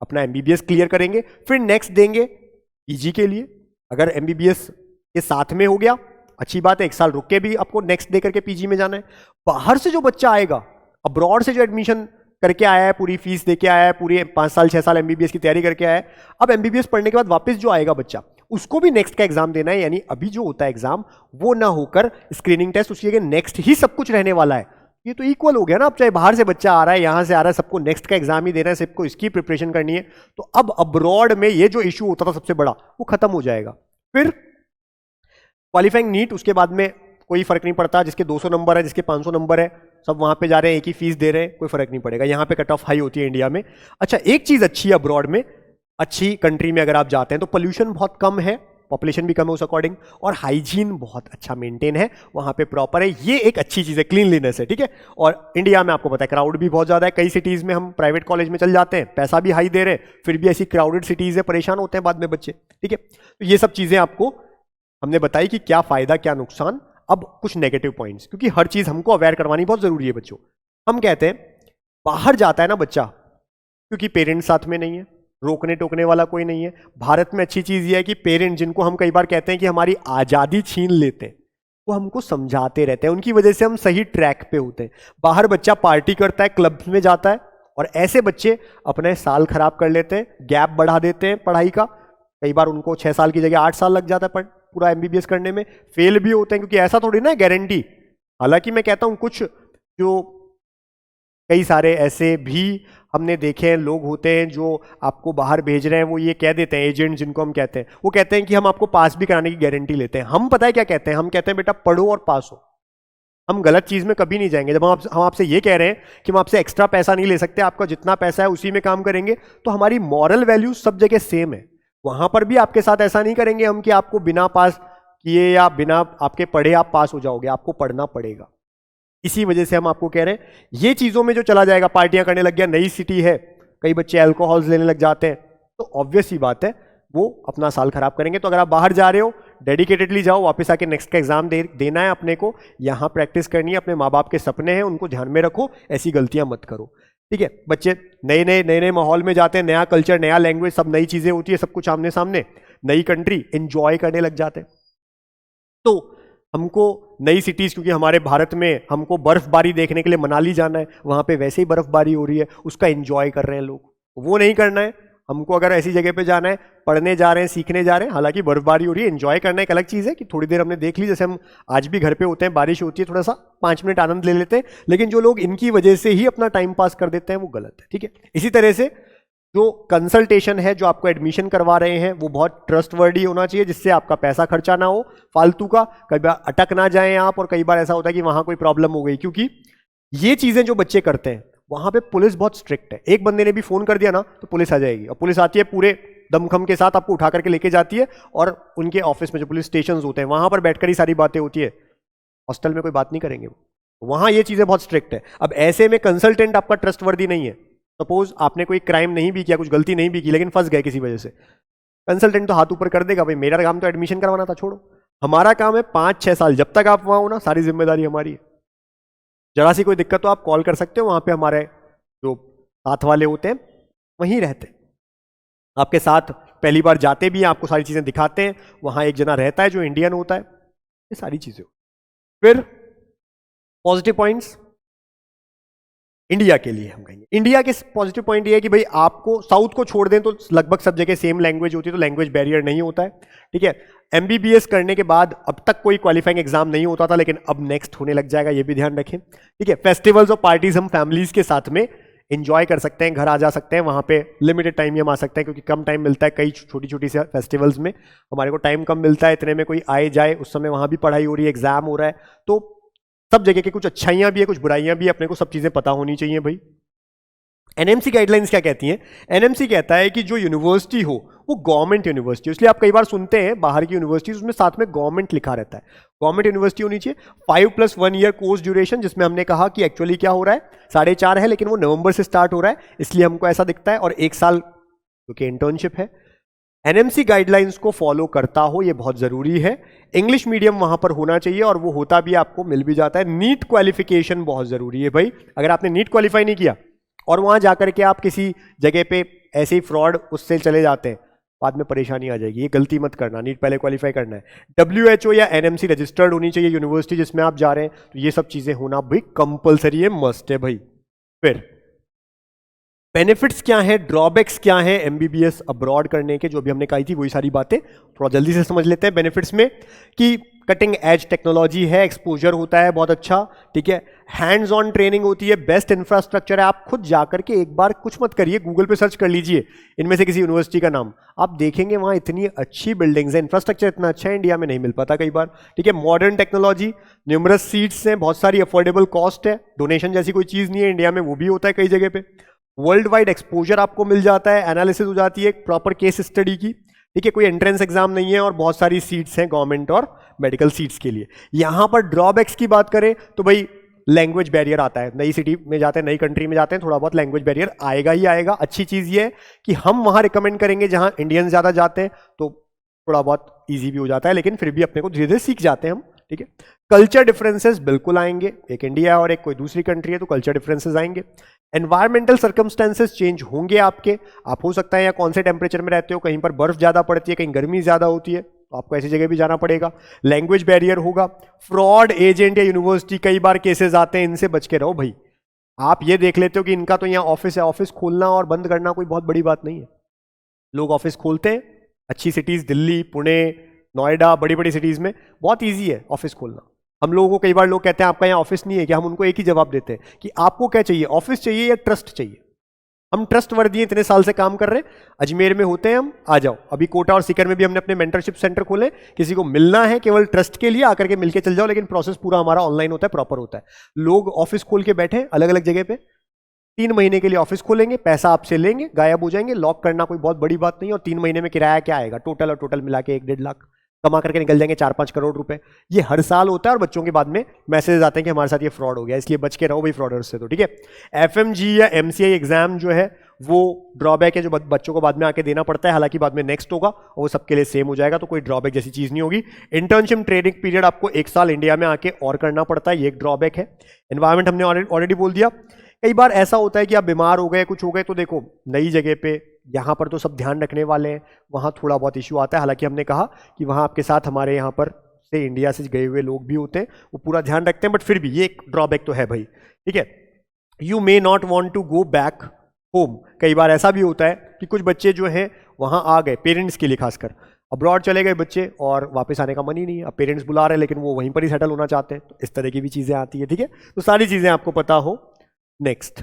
अपना एमबीबीएस क्लियर करेंगे, फिर नेक्स्ट देंगे पीजी के लिए। अगर एमबीबीएस के साथ में हो गया अच्छी बात है, 1 साल रुक के भी आपको नेक्स्ट दे करके पीजी में जाना है। बाहर से जो बच्चा आएगा, अब्रॉड से जो एडमिशन करके आया है, पूरी फीस दे के आया है, पूरी 5 साल 6 साल एमबीबीएस की तैयारी करके आया है, अब एमबीबीएस पढ़ने के बाद वापस जो आएगा बच्चा, उसको भी नेक्स्ट का एग्जाम देना है। यानी अभी जो होता है एग्जाम वो ना होकर स्क्रीनिंग टेस्ट, उसकी जगह नेक्स्ट ही सब कुछ रहने वाला है। ये तो इक्वल हो गया ना। अब चाहे बाहर से बच्चा आ रहा है, यहां से आ रहा है, सबको नेक्स्ट का एग्जाम ही देना है, सबको इसकी प्रिपरेशन करनी है। तो अब अब्रॉड में ये जो इशू होता था सबसे बड़ा, वो खत्म हो जाएगा। फिर क्वालिफाइंग नीट, उसके बाद में कोई फर्क नहीं पड़ता, जिसके 200 नंबर है, जिसके 500 नंबर है, सब वहां पे जा रहे हैं, एक ही फीस दे रहे हैं, कोई फर्क नहीं पड़ेगा। यहां पे कट ऑफ हाई होती है इंडिया में। अच्छा, एक चीज अच्छी है अब्रॉड में, अच्छी कंट्री में अगर आप जाते हैं तो पोल्यूशन बहुत कम है, पॉपुलेशन भी कम है उस अकॉर्डिंग, और हाइजीन बहुत अच्छा मेंटेन है, वहां पे प्रॉपर है। ये एक अच्छी चीज है, क्लीनलीनेस है। ठीक है, और इंडिया में आपको पता है क्राउड भी बहुत ज्यादा है। कई सिटीज में हम प्राइवेट कॉलेज में चल जाते हैं, पैसा भी हाई दे रहे हैं, फिर भी ऐसी क्राउडेड सिटीज है, परेशान होते हैं बाद में बच्चे। ठीक है, तो ये सब चीजें आपको हमने बताई कि क्या फायदा क्या नुकसान। अब कुछ नेगेटिव पॉइंट्स, क्योंकि हर चीज हमको अवेयर करवानी बहुत जरूरी है बच्चों। हम कहते हैं बाहर जाता है ना बच्चा, क्योंकि पेरेंट्स साथ में नहीं है, रोकने टोकने वाला कोई नहीं है। भारत में अच्छी चीज ये है कि पेरेंट्स, जिनको हम कई बार कहते हैं कि हमारी आजादी छीन लेते हैं, वो हमको समझाते रहते हैं, उनकी वजह से हम सही ट्रैक पे होते हैं। बाहर बच्चा पार्टी करता है, क्लब्स में जाता है, और ऐसे बच्चे अपने साल खराब कर लेते हैं, गैप बढ़ा देते हैं पढ़ाई का। कई बार उनको 6 साल की जगह 8 साल लग जाता है पूरा एमबीबीएस करने में, फेल भी होते हैं, क्योंकि ऐसा थोड़ी ना गारंटी। हालांकि मैं कहता हूं कुछ जो कई सारे ऐसे भी हमने देखे हैं लोग होते हैं जो आपको बाहर भेज रहे हैं, वो ये कह देते हैं, एजेंट जिनको हम कहते हैं, वो कहते हैं कि हम आपको पास भी कराने की गारंटी लेते हैं। हम पता है क्या कहते हैं, हम कहते हैं बेटा पढ़ो और पास हो। हम गलत चीज में कभी नहीं जाएंगे। जब हम आपसे ये कह रहे हैं कि हम आपसे एक्स्ट्रा पैसा नहीं ले सकते, आपका जितना पैसा है उसी में काम करेंगे, तो हमारी मॉरल वैल्यूज सब जगह सेम है। वहां पर भी आपके साथ ऐसा नहीं करेंगे हम कि आपको बिना पास किए या बिना आपके पढ़े आप पास हो जाओगे, आपको पढ़ना पड़ेगा। इसी वजह से हम आपको कह रहे हैं ये चीजों में जो चला जाएगा, पार्टियां करने लग गया, नई सिटी है, कई बच्चे अल्कोहल्स लेने लग जाते हैं, तो ऑब्वियस ही बात है वो अपना साल खराब करेंगे। तो अगर आप बाहर जा रहे हो, डेडिकेटेडली जाओ, वापस आके नेक्स्ट का एग्जाम देना है अपने को, यहां प्रैक्टिस करनी है, अपने माँ बाप के सपने हैं उनको ध्यान में रखो, ऐसी गलतियां मत करो, ठीक है। बच्चे नए नए माहौल में जाते हैं, नया कल्चर, नया लैंग्वेज, सब नई चीजें होती है, सब कुछ आमने सामने, नई कंट्री, एंजॉय करने लग जाते हैं। तो हमको नई सिटीज, क्योंकि हमारे भारत में हमको बर्फबारी देखने के लिए मनाली जाना है, वहां पे वैसे ही बर्फबारी हो रही है, उसका एंजॉय कर रहे हैं लोग, वो नहीं करना है हमको। अगर ऐसी जगह पे जाना है, पढ़ने जा रहे हैं, सीखने जा रहे हैं, हालांकि बर्फबारी हो रही है, एंजॉय करना एक अलग चीज है कि थोड़ी देर हमने देख ली, जैसे हम आज भी घर पे होते हैं, बारिश होती है, थोड़ा सा 5 मिनट आनंद ले लेते हैं, लेकिन जो लोग इनकी वजह से ही अपना टाइम पास कर देते हैं वो गलत है, ठीक है। इसी तरह से जो कंसल्टेशन है, जो आपको एडमिशन करवा रहे हैं, वो बहुत ट्रस्टवर्दी होना चाहिए, जिससे आपका पैसा खर्चा ना हो फालतू का, कई बार अटक ना जाएं आप, और कई बार ऐसा होता है कि वहां कोई प्रॉब्लम हो गई, क्योंकि ये चीजें जो बच्चे करते हैं, वहां पे पुलिस बहुत स्ट्रिक्ट है। एक बंदे ने भी फोन कर दिया ना तो पुलिस आ जाएगी, और पुलिस आती है पूरे दमखम के साथ, आपको उठा करके लेके जाती है, और उनके ऑफिस में जो पुलिस स्टेशन होते हैं वहां पर बैठकर ही सारी बातें होती है, हॉस्टल में कोई बात नहीं करेंगे वहां ये चीजें बहुत स्ट्रिक्ट है। अब ऐसे में कंसल्टेंट आपका ट्रस्टवर्दी नहीं है। सपोज आपने कोई क्राइम नहीं भी किया, कुछ गलती नहीं भी की, लेकिन फंस गए किसी वजह से, कंसल्टेंट तो हाथ ऊपर कर देगा, भाई मेरा काम तो एडमिशन करवाना था, छोड़ो। हमारा काम है 5-6 साल, जब तक आप वहां हो ना, सारी जिम्मेदारी हमारी है। जरा सी कोई दिक्कत तो आप कॉल कर सकते हो, वहां पे हमारे जो साथ वाले होते हैं वहीं रहते हैं, आपके साथ पहली बार जाते भी हैं, आपको सारी चीजें दिखाते हैं, वहां एक जना रहता है जो इंडियन होता है, ये सारी चीजें। फिर पॉजिटिव पॉइंट्स इंडिया के लिए हम कहेंगे, इंडिया के पॉजिटिव पॉइंट ये है कि भाई आपको साउथ को छोड़ दें तो लगभग सब जगह सेम लैंग्वेज होती है, तो लैंग्वेज बैरियर नहीं होता है, ठीक है। एमबीबीएस करने के बाद अब तक कोई क्वालिफाइंग एग्जाम नहीं होता था, लेकिन अब नेक्स्ट होने लग जाएगा, ये भी ध्यान रखें, ठीक है। फेस्टिवल्स और पार्टीज हम फैमिलीज के साथ में एंजॉय कर सकते हैं, घर आ जा सकते हैं, वहां पे लिमिटेड टाइम ही हम आ सकते हैं, क्योंकि कम टाइम मिलता है, कई छोटी छोटी से फेस्टिवल्स में हमारे को टाइम कम मिलता है, इतने में कोई आए जाए, उस समय वहां भी पढ़ाई हो रही है, एग्जाम हो रहा है, तो सब जगह की कुछ अच्छाइयां भी है, कुछ बुराइयां भी है, अपने को सब चीजें पता होनी चाहिए भाई। एनएमसी गाइडलाइंस क्या कहती हैं? एनएमसी कहता है कि जो यूनिवर्सिटी हो वो गवर्नमेंट यूनिवर्सिटी, इसलिए आप कई बार सुनते हैं बाहर की यूनिवर्सिटीज, उसमें साथ में गवर्नमेंट लिखा रहता है, गवर्नमेंट यूनिवर्सिटी होनी चाहिए। 5+1 ईयर कोर्स ड्यूरेशन, जिसमें हमने कहा कि एक्चुअली क्या हो रहा है, 4.5 है, लेकिन वो नवंबर से स्टार्ट हो रहा है, इसलिए हमको ऐसा दिखता है, और 1 साल क्योंकि इंटर्नशिप है। एनएमसी गाइडलाइंस को फॉलो करता हो, ये बहुत जरूरी है। इंग्लिश मीडियम वहां पर होना चाहिए, और वो होता भी, आपको मिल भी जाता है। नीट क्वालिफिकेशन बहुत जरूरी है भाई, अगर आपने नीट क्वालिफाई नहीं किया और वहां जाकर के आप किसी जगह पे ऐसे ही फ्रॉड उससे चले जाते हैं, बाद में परेशानी आ जाएगी, ये गलती मत करना, नीट पहले क्वालिफाई करना है। WHO या NMC रजिस्टर्ड होनी चाहिए यूनिवर्सिटी जिसमें आप जा रहे हैं, तो ये सब चीजें होना भाई कंपलसरी है, मस्ट है भाई। फिर बेनिफिट्स क्या है, ड्रॉबैक्स क्या है एमबीबीएस अब्रॉड करने के, जो भी हमने कही थी वही सारी बातें थोड़ा जल्दी से समझ लेते हैं। बेनिफिट्स में कि कटिंग एज टेक्नोलॉजी है, एक्सपोजर होता है बहुत अच्छा, ठीक है, हैंड्स ऑन ट्रेनिंग होती है, बेस्ट इंफ्रास्ट्रक्चर है। आप खुद जाकर के एक बार कुछ मत करिए, गूगल पे सर्च कर लीजिए इनमें से किसी यूनिवर्सिटी का नाम, आप देखेंगे वहां इतनी अच्छी बिल्डिंग्स है, इंफ्रास्ट्रक्चर इतना अच्छा है, इंडिया में नहीं मिल पाता कई बार, ठीक है। मॉडर्न टेक्नोलॉजी, न्यूमरस सीट्स हैं, बहुत सारी अफोर्डेबल कॉस्ट है, डोनेशन जैसी कोई चीज नहीं है इंडिया में, वो भी होता है कई जगह पे। वर्ल्ड वाइड एक्सपोजर आपको मिल जाता है, एनालिसिस हो जाती है प्रॉपर केस स्टडी की, ठीक है, कोई एंट्रेंस एग्जाम नहीं है, और बहुत सारी सीट्स हैं गवर्नमेंट और मेडिकल सीट्स के लिए। यहां पर ड्रॉबैक्स की बात करें तो भाई लैंग्वेज बैरियर आता है, नई सिटी में जाते हैं, नई कंट्री में जाते हैं, थोड़ा बहुत लैंग्वेज बैरियर आएगा ही आएगा। अच्छी चीज ये है कि हम वहां रिकमेंड करेंगे जहां इंडियंस ज्यादा जाते हैं, तो थोड़ा बहुत ईजी भी हो जाता है, लेकिन फिर भी अपने को धीरे धीरे सीख जाते हैं हम, ठीक है। कल्चर डिफरेंसेस बिल्कुल आएंगे, एक इंडिया और एक कोई दूसरी कंट्री है तो कल्चर डिफरेंसेस आएंगे। एनवायरमेंटल सर्कमस्टेंसेस चेंज होंगे आपके, आप हो सकता है या कौन से टेम्परेचर में रहते हो, कहीं पर बर्फ ज्यादा पड़ती है, कहीं गर्मी ज्यादा होती है, तो आपको ऐसी जगह भी जाना पड़ेगा। लैंग्वेज बैरियर होगा, फ्रॉड एजेंट या यूनिवर्सिटी कई बार केसेस आते हैं, इनसे बच के रहो भाई। आप ये देख लेते हो कि इनका तो यहाँ ऑफिस है, ऑफिस खोलना और बंद करना कोई बहुत बड़ी बात नहीं है, लोग ऑफिस खोलते हैं, अच्छी सिटीज दिल्ली, पुणे, नोएडा, बड़ी बड़ी सिटीज में बहुत ईजी है ऑफिस खोलना। हम लोगों को कई बार लोग कहते हैं आपका यहाँ ऑफिस नहीं है क्या, हम उनको एक ही जवाब देते हैं कि आपको क्या चाहिए, ऑफिस चाहिए या ट्रस्ट चाहिए। हम ट्रस्ट वर्दी हैं, इतने साल से काम कर रहे हैं, अजमेर में होते हैं हम, आ जाओ। अभी कोटा और सीकर में भी हमने अपने मेंटरशिप सेंटर खोले, किसी को मिलना है केवल ट्रस्ट के लिए आकर के मिलके चल जाओ, लेकिन प्रोसेस पूरा हमारा ऑनलाइन होता है, प्रॉपर होता है। लोग ऑफिस खोल के बैठे अलग अलग जगह पे, 3 महीने के लिए ऑफिस खोलेंगे, पैसा आपसे लेंगे, गायब हो जाएंगे। लॉक करना कोई बहुत बड़ी बात नहीं, और 3 महीने में किराया क्या आएगा टोटल, और टोटल मिला के 1-1.5 लाख कमा करके निकल जाएंगे, 4-5 करोड़ रुपए। ये हर साल होता है, और बच्चों के बाद में मैसेज आते हैं कि हमारे साथ ये फ्रॉड हो गया, इसलिए बच के रहो भाई फ्रॉडर्स से। तो ठीक है, एफएमजी या एमसीआई एग्जाम जो है वो ड्रॉबैक है जो बच्चों को बाद में आके देना पड़ता है, हालांकि बाद में नेक्स्ट होगा और वो सबके लिए सेम हो जाएगा, तो कोई ड्रॉबैक जैसी चीज नहीं होगी। इंटर्नशिप ट्रेनिंग पीरियड आपको 1 साल इंडिया में आके और करना पड़ता है, ये एक ड्रॉबैक है। एनवायरमेंट हमने ऑलरेडी बोल दिया। कई बार ऐसा होता है कि आप बीमार हो गए, कुछ हो गए, तो देखो नई जगह पे, यहाँ पर तो सब ध्यान रखने वाले हैं, वहाँ थोड़ा बहुत इश्यू आता है। हालांकि हमने कहा कि वहाँ आपके साथ हमारे यहाँ पर से इंडिया से गए हुए लोग भी होते हैं, वो पूरा ध्यान रखते हैं, बट फिर भी ये एक ड्रॉबैक तो है भाई। ठीक है, you may not want to go back home. कई बार ऐसा भी होता है कि कुछ बच्चे जो हैं वहाँ आ गए, पेरेंट्स के लिए खासकर अब्रॉड चले गए बच्चे और वापस आने का मन ही नहीं है। अब पेरेंट्स बुला रहे हैं लेकिन वो वहीं पर ही सेटल होना चाहते हैं, तो इस तरह की भी चीज़ें आती है। ठीक है, तो सारी चीज़ें आपको पता हो। नेक्स्ट,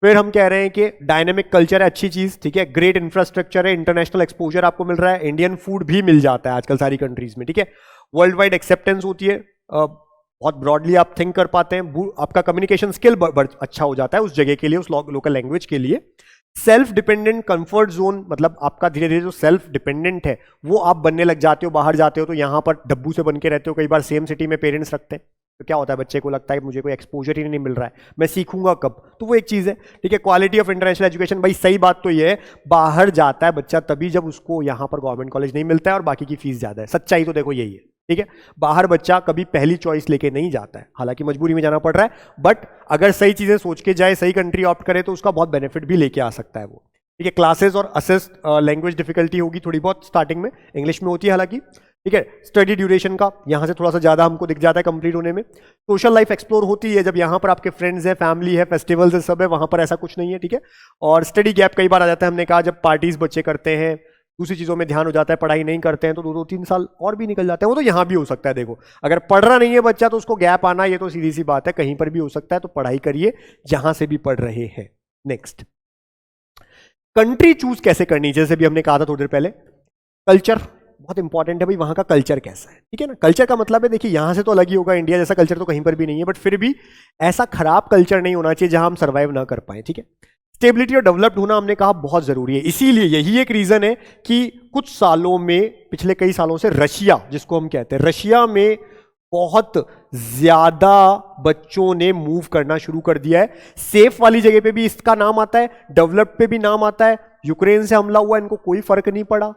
फिर हम कह रहे हैं कि डायनेमिक कल्चर है, अच्छी चीज। ठीक है, ग्रेट इंफ्रास्ट्रक्चर है, इंटरनेशनल एक्सपोजर आपको मिल रहा है, इंडियन फूड भी मिल जाता है आजकल सारी कंट्रीज में। ठीक है, वर्ल्ड वाइड एक्सेप्टेंस होती है, बहुत ब्रॉडली आप थिंक कर पाते हैं, आपका कम्युनिकेशन स्किल अच्छा हो जाता है उस जगह के लिए, उस लोकल लैंग्वेज के लिए। सेल्फ डिपेंडेंट कंफर्ट जोन, मतलब आपका धीरे धीरे जो सेल्फ डिपेंडेंट है वो आप बनने लग जाते हो। बाहर जाते हो तो यहाँ पर डब्बू से बन के रहते हो, कई बार सेम सिटी में पेरेंट्स रखते हैं, तो क्या होता है बच्चे को लगता है मुझे कोई एक्सपोजर ही नहीं मिल रहा है, मैं सीखूंगा कब, तो वो एक चीज़ है। ठीक है, क्वालिटी ऑफ इंटरनेशनल एजुकेशन, भाई सही बात तो ये है, बाहर जाता है बच्चा तभी जब उसको यहाँ पर गवर्नमेंट कॉलेज नहीं मिलता है और बाकी की फीस ज़्यादा है। सच्चाई तो देखो यही है। ठीक है, बाहर बच्चा कभी पहली चॉइस लेके नहीं जाता है, हालांकि मजबूरी में जाना पड़ रहा है, बट अगर सही चीज़ें सोच के जाए, सही कंट्री ऑप्ट करे तो उसका बहुत बेनिफिट भी लेके आ सकता है वो। ठीक है, क्लासेस और असेस लैंग्वेज डिफिकल्टी होगी थोड़ी बहुत स्टार्टिंग में, इंग्लिश में होती है हालांकि। ठीक है, स्टडी ड्यूरेशन का यहाँ से थोड़ा सा ज़्यादा हमको दिख जाता है कंप्लीट होने में। सोशल लाइफ एक्सप्लोर होती है जब यहाँ पर आपके फ्रेंड्स है, फैमिली है, फेस्टिवल्स है, सब है, वहाँ पर ऐसा कुछ नहीं है। ठीक है, और स्टडी गैप कई बार आ जाता है, हमने कहा जब पार्टीज बच्चे करते हैं, दूसरी चीज़ों में ध्यान हो जाता है, पढ़ाई नहीं करते हैं, तो 2-3 साल और भी निकल जाते हैं। वो तो यहाँ भी हो सकता है, देखो अगर पढ़ रहा नहीं है बच्चा तो उसको गैप आना ये तो सीधी सी बात है, कहीं पर भी हो सकता है, तो पढ़ाई करिए जहाँ से भी पढ़ रहे हैं। नेक्स्ट, कंट्री चूज कैसे करनी, जैसे भी हमने कहा था थोड़ी देर पहले, कल्चर बहुत इंपॉर्टेंट है भाई, वहां का कल्चर कैसा है। ठीक है ना, कल्चर का मतलब है, देखिए यहां से तो अलग ही होगा, इंडिया जैसा कल्चर तो कहीं पर भी नहीं है, बट फिर भी ऐसा खराब कल्चर नहीं होना चाहिए जहां हम सर्वाइव ना कर पाए। ठीक है, स्टेबिलिटी और डेवलप्ड होना हमने कहा बहुत जरूरी है, इसीलिए यही एक रीजन है कि कुछ सालों में, पिछले कई सालों से रशिया, जिसको हम कहते हैं, रशिया में बहुत ज्यादा बच्चों ने मूव करना शुरू कर दिया है। सेफ वाली जगह पे भी इसका नाम आता है, डेवलप्ड पे भी नाम आता है। यूक्रेन से हमला हुआ, इनको कोई फर्क नहीं पड़ा।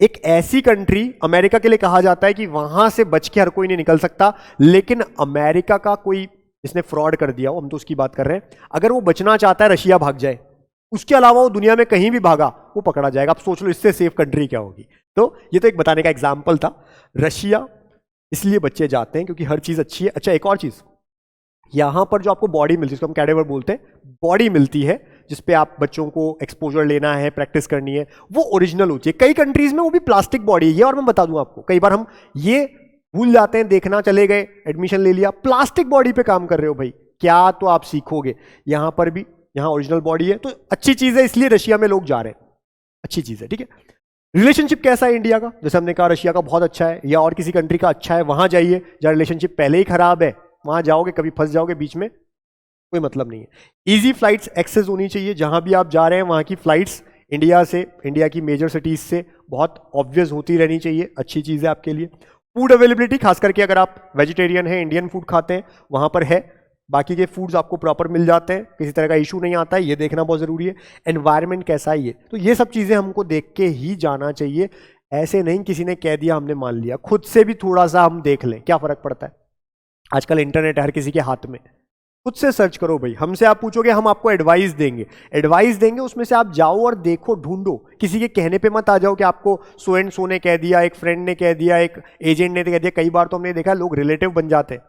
एक ऐसी कंट्री, अमेरिका के लिए कहा जाता है कि वहां से बच के हर कोई नहीं निकल सकता, लेकिन अमेरिका का कोई जिसने फ्रॉड कर दिया हो, हम तो उसकी बात कर रहे हैं, अगर वो बचना चाहता है रशिया भाग जाए, उसके अलावा वो दुनिया में कहीं भी भागा वो पकड़ा जाएगा। आप सोच लो इससे सेफ कंट्री क्या होगी। तो ये तो एक बताने का एग्जाम्पल था। रशिया इसलिए बच्चे जाते हैं क्योंकि हर चीज अच्छी है। अच्छा, एक और चीज, यहां पर जो आपको बॉडी मिलती है, जिसको हम कैडेवर बोलते हैं, बॉडी मिलती है जिसपे आप बच्चों को एक्सपोजर लेना है, प्रैक्टिस करनी है, वो ओरिजिनल होती है। कई कंट्रीज में वो भी प्लास्टिक बॉडी है, और मैं बता दूं आपको, कई बार हम ये भूल जाते हैं, देखना चले गए, एडमिशन ले लिया, प्लास्टिक बॉडी पे काम कर रहे हो भाई, क्या तो आप सीखोगे। यहां पर भी, यहां ओरिजिनल बॉडी है, तो अच्छी चीज है, इसलिए रशिया में लोग जा रहे हैं, अच्छी चीज है। ठीक है, रिलेशनशिप कैसा है इंडिया का, जैसे हमने कहा रशिया का बहुत अच्छा है, या और किसी कंट्री का अच्छा है, वहां जाइए। जहां रिलेशनशिप पहले ही खराब है वहां जाओगे कभी फंस जाओगे बीच में, कोई मतलब नहीं है। इजी फ्लाइट्स एक्सेस होनी चाहिए, जहां भी आप जा रहे हैं वहां की फ्लाइट्स इंडिया से, इंडिया की मेजर सिटीज से बहुत ऑब्वियस होती रहनी चाहिए, अच्छी चीज है आपके लिए। फूड अवेलेबिलिटी, खास करके अगर आप वेजिटेरियन हैं, इंडियन फूड खाते हैं, वहां पर है, बाकी के फूड्स आपको प्रॉपर मिल जाते हैं, किसी तरह का इशू नहीं आता है, ये देखना बहुत जरूरी है। एनवायरनमेंट कैसा है ये, तो ये सब चीजें हमको देख के ही जाना चाहिए, ऐसे नहीं किसी ने कह दिया हमने मान लिया, खुद से भी थोड़ा सा हम देख लें, क्या फर्क पड़ता है। आजकल इंटरनेट है हर किसी के हाथ में, खुद से सर्च करो भाई। हमसे आप पूछोगे, हम आपको एडवाइस देंगे, उसमें से आप जाओ और देखो, ढूंढो, किसी के कहने पे मत आ जाओ कि आपको सो एंड सो ने कह दिया, एक फ्रेंड ने कह दिया, एक एजेंट ने कह दिया। कई बार तो हमने देखा लोग रिलेटिव बन जाते हैं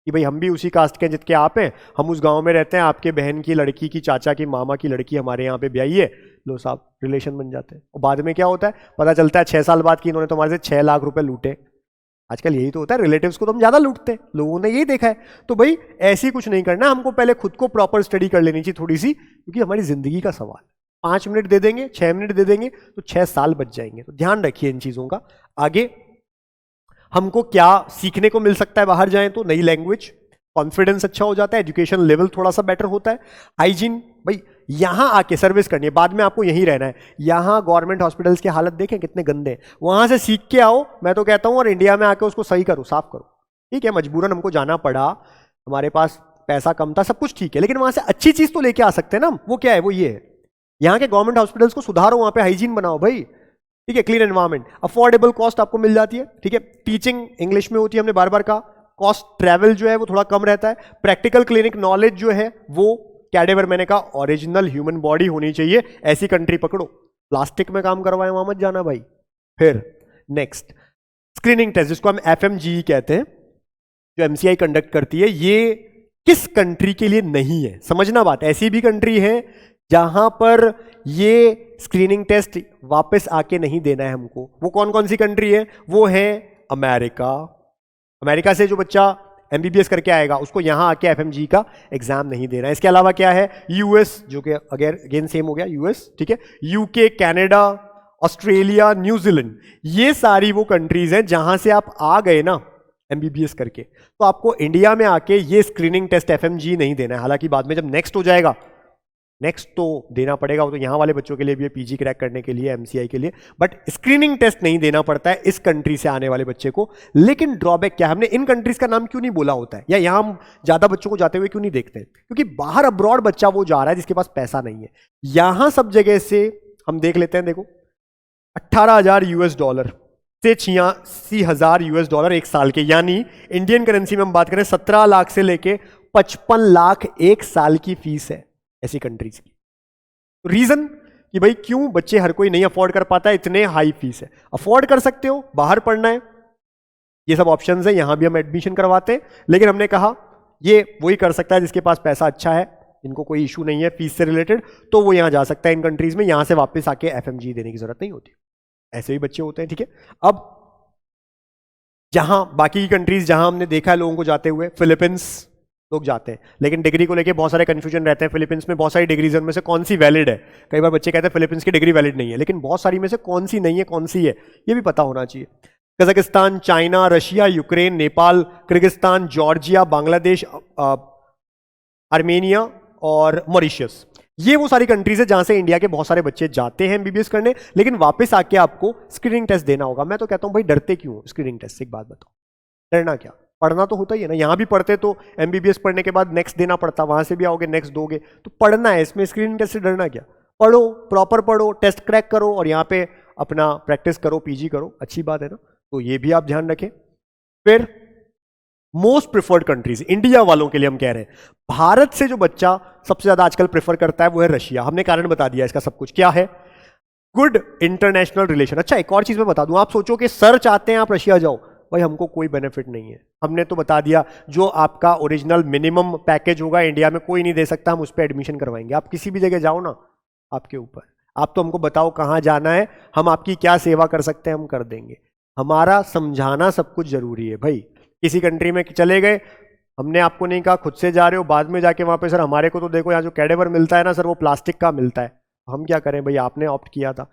कि भाई हम भी उसी कास्ट के जितके आप हैं, हम उस गांव में रहते हैं, आपके बहन की लड़की की, चाचा की, मामा की लड़की हमारे यहाँ पे ब्याही है, लो साहब रिलेशन बन जाते हैं। और बाद में क्या होता है, पता चलता है 6 साल बाद कि इन्होंने तुम्हारे से 6 लाख रुपए लूटे। आजकल यही तो होता है, रिलेटिव्स को तो हम ज्यादा लूटते हैं, लोगों ने यही देखा है। तो भाई ऐसी कुछ नहीं करना, हमको पहले खुद को प्रॉपर स्टडी कर लेनी चाहिए थोड़ी सी, क्योंकि हमारी जिंदगी का सवाल। 5 मिनट दे देंगे, 6 मिनट दे देंगे तो 6 साल बच जाएंगे। तो ध्यान रखिए इन चीजों का। आगे हमको क्या सीखने को मिल सकता है बाहर जाएं तो? नई लैंग्वेज, कॉन्फिडेंस अच्छा हो जाता है, एजुकेशन लेवल थोड़ा सा बेटर होता है, हाइजीन। भाई यहां आके सर्विस करनी है, बाद में आपको यहीं रहना है। यहां गवर्नमेंट हॉस्पिटल्स की हालत देखें कितने गंदे हैं, वहां से सीख के आओ मैं तो कहता हूं, और इंडिया में आके उसको सही करो, साफ करो। ठीक है, मजबूरन हमको जाना पड़ा, हमारे पास पैसा कम था, सब कुछ ठीक है, लेकिन वहां से अच्छी चीज तो लेके आ सकते हैं ना। वो क्या है? वो ये है, यहाँ के गवर्नमेंट हॉस्पिटल्स को सुधारो, वहां पे हाइजीन बनाओ भाई। ठीक है, क्लीन एनवायरमेंट, अफोर्डेबल कॉस्ट आपको मिल जाती है। ठीक है, टीचिंग इंग्लिश में होती है, हमने बार बार कहा। कॉस्ट ट्रैवल जो है वो थोड़ा कम रहता है। प्रैक्टिकल क्लिनिक नॉलेज जो है वो कैडेवर, मैंने कहा ओरिजिनल ह्यूमन बॉडी होनी चाहिए। ऐसी कंट्री पकड़ो, प्लास्टिक में काम करवाए वहां मत जाना भाई। फिर नेक्स्ट स्क्रीनिंग टेस्ट, जिसको हम एफएमजीई कहते हैं, जो एमसीआई कंडक्ट करती है, ये किस कंट्री के लिए नहीं है? समझना बात, ऐसी भी कंट्री है जहां पर ये स्क्रीनिंग टेस्ट वापस आके नहीं देना है हमको। वो कौन कौन सी कंट्री है? वो है अमेरिका। अमेरिका से जो बच्चा एमबीबीएस करके आएगा उसको यहां आके एफएमजी का एग्जाम नहीं देना है। इसके अलावा क्या है? यूएस, जो कि अगेन सेम हो गया यूएस। ठीक है, यूके, कनाडा, ऑस्ट्रेलिया, न्यूजीलैंड, ये सारी वो कंट्रीज हैं जहां से आप आ गए ना एमबीबीएस करके, तो आपको इंडिया में आके ये स्क्रीनिंग टेस्ट एफएमजी नहीं देना है। हालांकि बाद में जब नेक्स्ट हो जाएगा, नेक्स्ट तो देना पड़ेगा, वो तो यहां वाले बच्चों के लिए भी है, पीजी क्रैक करने के लिए, एमसीआई के लिए, बट स्क्रीनिंग टेस्ट नहीं देना पड़ता है इस कंट्री से आने वाले बच्चे को। लेकिन ड्रॉबैक क्या है? हमने इन कंट्रीज का नाम क्यों नहीं बोला होता है, या यहां हम ज्यादा बच्चों को जाते हुए क्यों नहीं देखते हैं? क्योंकि बाहर अब्रॉड बच्चा वो जा रहा है जिसके पास पैसा नहीं है। यहां सब जगह से हम देख लेते हैं, देखो 18,000 यूएस डॉलर से 86,000 यूएस डॉलर एक साल के, यानी इंडियन करेंसी में हम बात करें 17 लाख से लेके 55 लाख एक साल की फीस है ऐसी कंट्रीज की। रीजन कि भाई क्यों? बच्चे हर कोई नहीं अफोर्ड कर पाता है, इतने हाई फीस है। अफोर्ड कर सकते हो, बाहर पढ़ना है, ये सब ऑप्शंस है, यहां भी हम एडमिशन करवाते हैं। लेकिन हमने कहा ये वही कर सकता है जिसके पास पैसा अच्छा है, इनको कोई इशू नहीं है फीस से रिलेटेड, तो वो यहां जा सकता है इन कंट्रीज में, यहां से वापस आके एफएमजी देने की जरूरत नहीं होती। ऐसे भी बच्चे होते हैं। ठीक है, अब जहां बाकी की कंट्रीज जहां हमने देखा है लोगों को जाते हुए, फिलीपींस लोग जाते हैं, लेकिन डिग्री को लेके बहुत सारे कंफ्यूजन रहते हैं। फिलीपींस में बहुत सारी डिग्रीज, उनमें से कौन सी वैलिड है? कई बार बच्चे कहते हैं फिलीपींस की डिग्री वैलिड नहीं है, लेकिन बहुत सारी में से कौन सी नहीं है, कौन सी है, ये भी पता होना चाहिए। Kazakhstan, China, Russia, Ukraine, Nepal, Kyrgyzstan, Georgia, Bangladesh, Armenia और मॉरिशस, ये वो सारी कंट्रीज है जहां से इंडिया के बहुत सारे बच्चे जाते हैं एमबीबीएस करने, लेकिन वापस आके आपको स्क्रीनिंग टेस्ट देना होगा। मैं तो कहता हूं भाई डरते क्यों स्क्रीनिंग टेस्ट से? एक बात बताओ, डरना क्या? पढ़ना तो होता ही है ना। यहां भी पढ़ते तो एमबीबीएस पढ़ने के बाद नेक्स्ट देना पड़ता, वहां से भी आओगे नेक्स्ट दोगे, तो पढ़ना है, इसमें स्क्रीनिंग टेस्ट से डरना क्या? पढ़ो, प्रॉपर पढ़ो, टेस्ट क्रैक करो और यहाँ पे अपना प्रैक्टिस करो, पीजी करो, अच्छी बात है ना। तो ये भी आप ध्यान रखें। फिर मोस्ट प्रिफर्ड कंट्रीज, इंडिया वालों के लिए हम कह रहे हैं, भारत से जो बच्चा सबसे ज्यादा आजकल प्रेफर करता है वो है रशिया। हमने कारण बता दिया इसका सब कुछ क्या है, गुड इंटरनेशनल रिलेशन। अच्छा, एक और चीज मैं बता दूं, आप सोचो कि सर चाहते हैं आप रशिया जाओ, भाई हमको कोई बेनिफिट नहीं है। हमने तो बता दिया जो आपका ओरिजिनल मिनिमम पैकेज होगा इंडिया में कोई नहीं दे सकता, हम उस पर एडमिशन करवाएंगे। आप किसी भी जगह जाओ ना, आपके ऊपर, आप तो हमको बताओ कहाँ जाना है, हम आपकी क्या सेवा कर सकते हैं, हम कर देंगे। हमारा समझाना सब कुछ जरूरी है भाई। किसी कंट्री में चले गए, हमने आपको नहीं कहा खुद से जा रहे हो, बाद में जाके वहां पे सर हमारे को तो देखो यहाँ जो कैडेवर मिलता है ना सर वो प्लास्टिक का मिलता है, हम क्या करें भाई? आपने ऑप्ट किया था,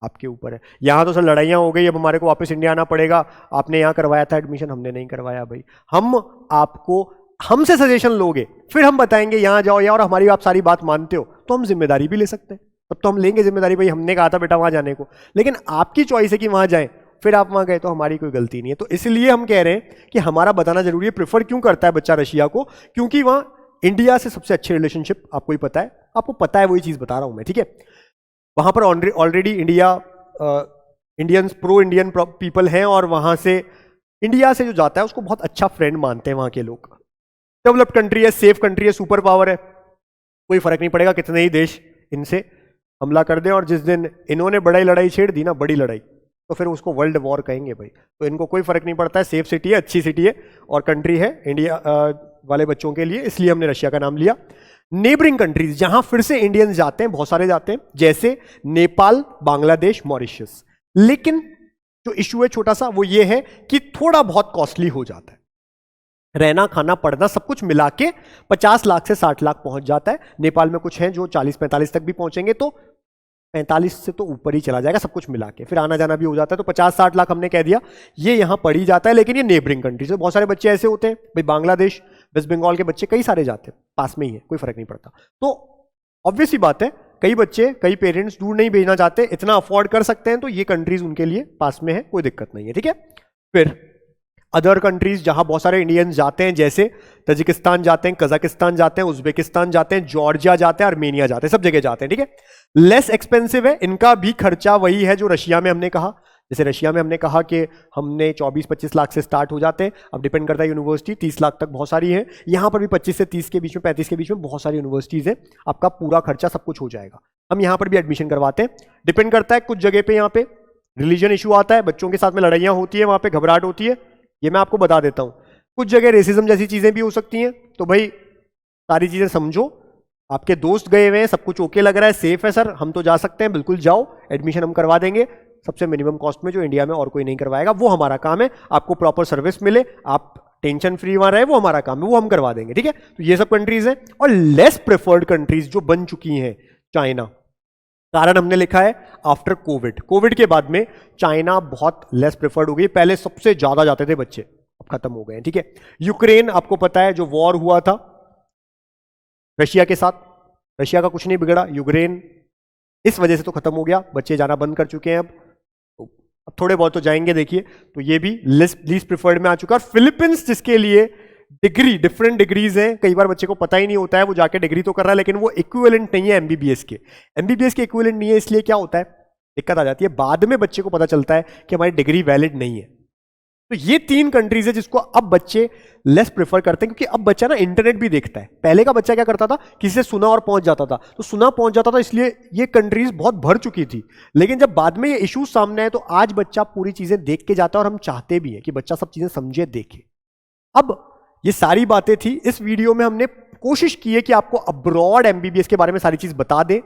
आपके ऊपर है। यहाँ तो सर लड़ाइयाँ हो गई, अब हमारे को वापस इंडिया आना पड़ेगा, आपने यहाँ करवाया था एडमिशन, हमने नहीं करवाया भाई। हम आपको, हमसे सजेशन लोगे, फिर हम बताएंगे यहाँ जाओ या, और हमारी आप सारी बात मानते हो तो हम जिम्मेदारी भी ले सकते हैं, तब तो हम लेंगे जिम्मेदारी, भाई हमने कहा था बेटा वहाँ जाने को, लेकिन आपकी चॉइस है कि वहाँ जाएं, फिर आप वहाँ गए तो हमारी कोई गलती नहीं है। तो इसलिए हम कह रहे हैं कि हमारा बताना जरूरी है। प्रेफर क्यों करता है बच्चा रशिया को? क्योंकि वहाँ इंडिया से सबसे अच्छे रिलेशनशिप आपको ही पता है, आपको पता है, वही चीज़ बता रहा हूँ मैं। ठीक है, वहाँ पर already Indians, pro Indian people हैं, और वहाँ से इंडिया से जो जाता है उसको बहुत अच्छा फ्रेंड मानते हैं वहाँ के लोग। डेवलप्ड कंट्री है, सेफ कंट्री है, सुपर पावर है, कोई फर्क नहीं पड़ेगा कितने ही देश इनसे हमला कर दें, और जिस दिन इन्होंने बड़ी लड़ाई छेड़ दी ना, बड़ी लड़ाई, तो फिर उसको वर्ल्ड वॉर कहेंगे भाई। तो इनको कोई फर्क नहीं पड़ता है, सेफ सिटी है, अच्छी सिटी है और कंट्री है इंडिया वाले बच्चों के लिए, इसलिए हमने रशिया का नाम लिया। नेबरिंग कंट्रीज जहां फिर से इंडियंस जाते हैं, बहुत सारे जाते हैं, जैसे नेपाल, बांग्लादेश, मॉरिशस, लेकिन जो इशू है छोटा सा वो ये है कि थोड़ा बहुत कॉस्टली हो जाता है, रहना खाना पढ़ना सब कुछ मिला के 50 लाख से 60 लाख पहुंच जाता है। नेपाल में कुछ हैं जो 40-45 तक भी पहुंचेंगे, तो 45 से तो ऊपर ही चला जाएगा सब कुछ मिला के, फिर आना जाना भी हो जाता है, तो 50-60 लाख हमने कह दिया ये यहां पड़ ही जाता है। लेकिन ये नेबरिंग कंट्री से बहुत सारे बच्चे ऐसे होते हैं, भाई बांग्लादेश वेस्ट बंगाल के बच्चे कई सारे जाते हैं, पास में ही है, कोई फर्क नहीं पड़ता। तो ऑब्वियस ही बात है, कई बच्चे कई पेरेंट्स दूर नहीं भेजना चाहते, इतना अफोर्ड कर सकते हैं, तो ये कंट्रीज उनके लिए पास में है, कोई दिक्कत नहीं है, ठीक है। फिर अदर कंट्रीज जहां बहुत सारे इंडियंस जाते हैं, जैसे तजिकिस्तान जाते हैं, कजाकिस्तान जाते हैं, उज्बेकिस्तान जाते हैं, जॉर्जिया जाते हैं, आर्मेनिया जाते हैं, सब जगह जाते हैं, ठीक है। लेस एक्सपेंसिव है, इनका भी खर्चा वही है जो रशिया में हमने कहा। जैसे रशिया में हमने कहा कि हमने 24-25 लाख से स्टार्ट हो जाते हैं, अब डिपेंड करता है यूनिवर्सिटी, 30 लाख तक बहुत सारी है, यहां पर भी 25 से 30 के बीच में, 35 के बीच में बहुत सारी यूनिवर्सिटीज है, आपका पूरा खर्चा सब कुछ हो जाएगा। हम यहां पर भी एडमिशन करवाते हैं, डिपेंड करता है, कुछ जगह पे यहाँ पे रिलीजन इशू आता है, बच्चों के साथ में लड़ाइयां होती है, वहां पे घबराहट होती है, ये मैं आपको बता देता हूं। कुछ जगह रेसिज्म जैसी चीजें भी हो सकती हैं, तो भाई सारी चीजें समझो, आपके दोस्त गए हुए हैं, सब कुछ ओके लग रहा है, सेफ है सर, हम तो जा सकते हैं, बिल्कुल जाओ, एडमिशन हम करवा देंगे सबसे मिनिमम कॉस्ट में, जो इंडिया में और कोई नहीं करवाएगा, वो हमारा काम है, आपको प्रॉपर सर्विस मिले, आप टेंशन फ्री वहां रहे, वो हमारा काम है, वो हम करवा देंगे, ठीक है। तो ये सब कंट्रीज हैं। और लेस प्रेफर्ड कंट्रीज जो बन चुकी हैं, चाइना, कारण हमने लिखा है आफ्टर कोविड के बाद में चाइना बहुत लेस प्रेफर्ड हो गई, पहले सबसे ज्यादा जाते थे बच्चे, अब खत्म हो गए हैं, ठीक है। यूक्रेन आपको पता है जो वॉर हुआ था रशिया के साथ, रशिया का कुछ नहीं बिगड़ा, यूक्रेन इस वजह से तो खत्म हो गया, बच्चे जाना बंद कर चुके हैं, अब थोड़े बहुत तो जाएंगे, देखिए, तो ये भी लीस्ट प्रिफर्ड में आ चुका है। और फिलीपींस जिसके लिए डिग्री, डिफरेंट डिग्रीज हैं, कई बार बच्चे को पता ही नहीं होता है, वो जाके डिग्री तो कर रहा है, लेकिन वो इक्विवेलेंट नहीं है एमबीबीएस के, एमबीबीएस के इक्विवेलेंट नहीं है, इसलिए क्या होता है, दिक्कत आ जाती है, बाद में बच्चे को पता चलता है कि हमारी डिग्री वैलिड नहीं है। तो ये 3 कंट्रीज है जिसको अब बच्चे लेस प्रेफर करते हैं, क्योंकि अब बच्चा ना इंटरनेट भी देखता है। पहले का बच्चा क्या करता था, किसी से सुना और पहुंच जाता था, तो सुना पहुंच जाता था, इसलिए ये कंट्रीज बहुत भर चुकी थी। लेकिन जब बाद में ये इश्यूज सामने आए, तो आज बच्चा पूरी चीजें देख के जाता है, और हम चाहते भी हैं कि बच्चा सब चीजें समझे, देखे। अब ये सारी बातें थी, इस वीडियो में हमने कोशिश की है कि आपको अब्रॉड एमबीबीएस के बारे में सारी चीज बता दे,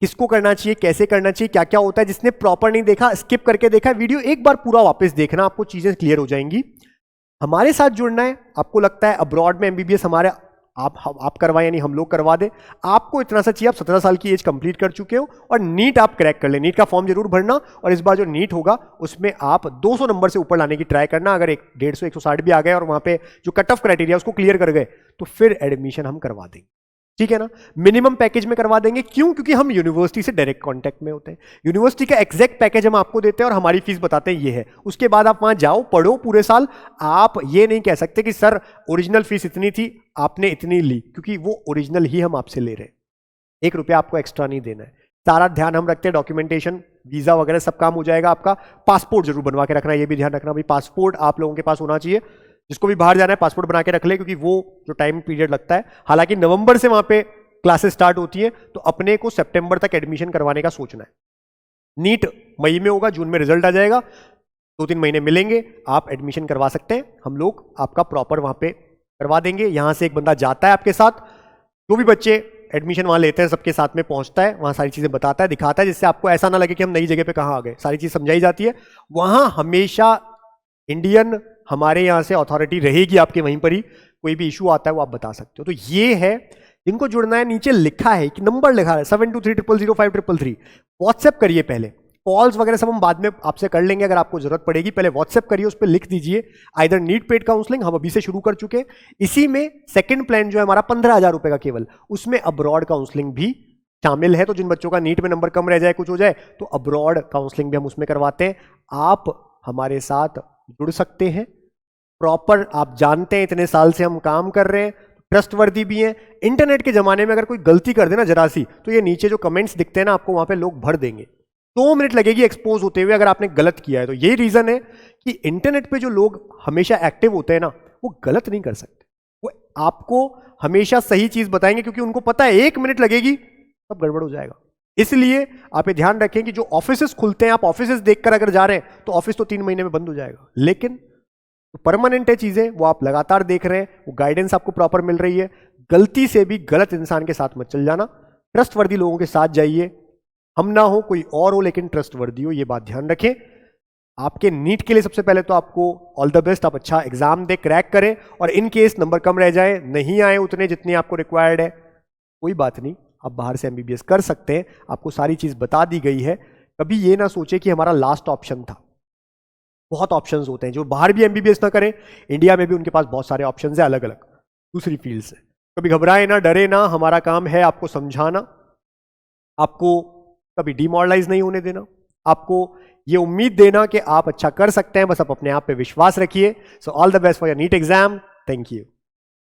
किसको करना चाहिए, कैसे करना चाहिए, क्या क्या होता है। जिसने प्रॉपर नहीं देखा, स्किप करके देखा, वीडियो एक बार पूरा वापस देखना, आपको चीजें क्लियर हो जाएंगी। हमारे साथ जुड़ना है, आपको लगता है अब्रॉड में एमबीबीएस हमारे आप करवाएं, यानी हम लोग करवा दें, आपको इतना सा चाहिए, आप 17 साल की एज कंप्लीट कर चुके हो, और नीट आप क्रैक कर ले, नीट का फॉर्म जरूर भरना, और इस बार जो नीट होगा उसमें आप 200 नंबर से ऊपर लाने की ट्राई करना। अगर 150-160 भी आ गए और वहां पे जो कट ऑफ क्राइटेरिया उसको क्लियर कर गए, तो फिर एडमिशन हम करवा देंगे, ठीक है ना। मिनिमम पैकेज में करवा देंगे, क्यों, क्योंकि हम यूनिवर्सिटी से डायरेक्ट कांटेक्ट में होते हैं, यूनिवर्सिटी का एग्जैक्ट पैकेज हम आपको देते हैं और हमारी फीस बताते हैं ये है। उसके बाद आप वहां जाओ, पढ़ो पूरे साल, आप ये नहीं कह सकते कि सर ओरिजिनल फीस इतनी थी आपने इतनी ली, क्योंकि वो ओरिजिनल ही हम आपसे ले रहे हैं, 1 रुपया आपको एक्स्ट्रा नहीं देना है। सारा ध्यान हम रखते हैं, डॉक्यूमेंटेशन, वीजा वगैरह सब काम हो जाएगा आपका। पासपोर्ट जरूर बनवा के रखना, ये भी ध्यान रखना, भाई पासपोर्ट आप लोगों के पास होना चाहिए, जिसको भी बाहर जाना है पासपोर्ट बना के रख ले, क्योंकि वो जो टाइम पीरियड लगता है, हालांकि नवंबर से वहां पे क्लासेस स्टार्ट होती है, तो अपने को सितंबर तक एडमिशन करवाने का सोचना है। नीट मई में होगा, जून में रिजल्ट आ जाएगा, 2-3 महीने मिलेंगे, आप एडमिशन करवा सकते हैं, हम लोग आपका प्रॉपर वहां पे करवा देंगे। यहां से एक बंदा जाता है आपके साथ, जो भी बच्चे एडमिशन वहां लेते हैं सबके साथ में पहुंचता है, वहां सारी चीजें बताता है, दिखाता है, जिससे आपको ऐसा ना लगे कि हम नई जगह पे कहां आ गए, सारी चीज समझाई जाती है। वहां हमेशा इंडियन हमारे यहां से अथॉरिटी रहेगी आपके, वहीं पर ही कोई भी इशू आता है वो आप बता सकते हो। तो ये है, इनको जुड़ना है, नीचे लिखा है कि नंबर लिखा है 72300533, व्हाट्सएप करिए पहले, कॉल्स वगैरह सब हम बाद में आपसे कर लेंगे अगर आपको जरूरत पड़ेगी, पहले व्हाट्सएप करिए, उस पर लिख दीजिए आइदर नीट पेड काउंसलिंग, हम अभी से शुरू कर चुके हैं। इसी में सेकंड प्लान जो है हमारा 15,000 रुपए का केवल, उसमें अब्रॉड काउंसलिंग भी शामिल है। तो जिन बच्चों का नीट में नंबर कम रह जाए, कुछ हो जाए, तो अब्रॉड काउंसलिंग भी हम उसमें करवाते हैं। आप हमारे साथ जुड़ सकते हैं, प्रॉपर आप जानते हैं इतने साल से हम काम कर रहे हैं, ट्रस्टवर्दी भी हैं। इंटरनेट के जमाने में अगर कोई गलती कर देना जरा सी, तो ये नीचे जो कमेंट्स दिखते हैं ना आपको, वहां पे लोग भर देंगे, 2 मिनट लगेगी एक्सपोज होते हुए अगर आपने गलत किया है। तो यही रीजन है कि इंटरनेट पे जो लोग हमेशा एक्टिव होते हैं ना, वो गलत नहीं कर सकते, वो आपको हमेशा सही चीज बताएंगे, क्योंकि उनको पता है 1 मिनट लगेगी सब गड़बड़ हो जाएगा। इसलिए आप ये ध्यान रखें कि जो ऑफिसेस खुलते हैं, आप ऑफिसेस देखकर अगर जा रहे हैं तो ऑफिस तो 3 महीने में बंद हो जाएगा, लेकिन परमानेंट है चीजें, वो आप लगातार देख रहे हैं, वो गाइडेंस आपको प्रॉपर मिल रही है। गलती से भी गलत इंसान के साथ मत चल जाना, ट्रस्टवर्दी लोगों के साथ जाइए, हम ना हो कोई और हो लेकिन ट्रस्टवर्दी हो, ये बात ध्यान रखें। आपके नीट के लिए सबसे पहले तो आपको ऑल द बेस्ट, आप अच्छा एग्जाम दे, क्रैक करें, और इन केस नंबर कम रह जाए, नहीं आए उतने जितने आपको रिक्वायर्ड है, कोई बात नहीं, आप बाहर से एमबीबीएस कर सकते हैं। आपको सारी चीज बता दी गई है। कभी ये ना सोचे कि हमारा लास्ट ऑप्शन था। बहुत ऑप्शंस होते हैं, जो बाहर भी एमबीबीएस ना करें, इंडिया में भी उनके पास बहुत सारे ऑप्शंस हैं अलग अलग दूसरी फील्ड से। कभी घबराए ना, डरे ना, हमारा काम है आपको समझाना, आपको कभी डिमोरलाइज नहीं होने देना, आपको ये उम्मीद देना कि आप अच्छा कर सकते हैं। बस आप अपने आप पे विश्वास रखिए। So all the best for your NEET exam. Thank you.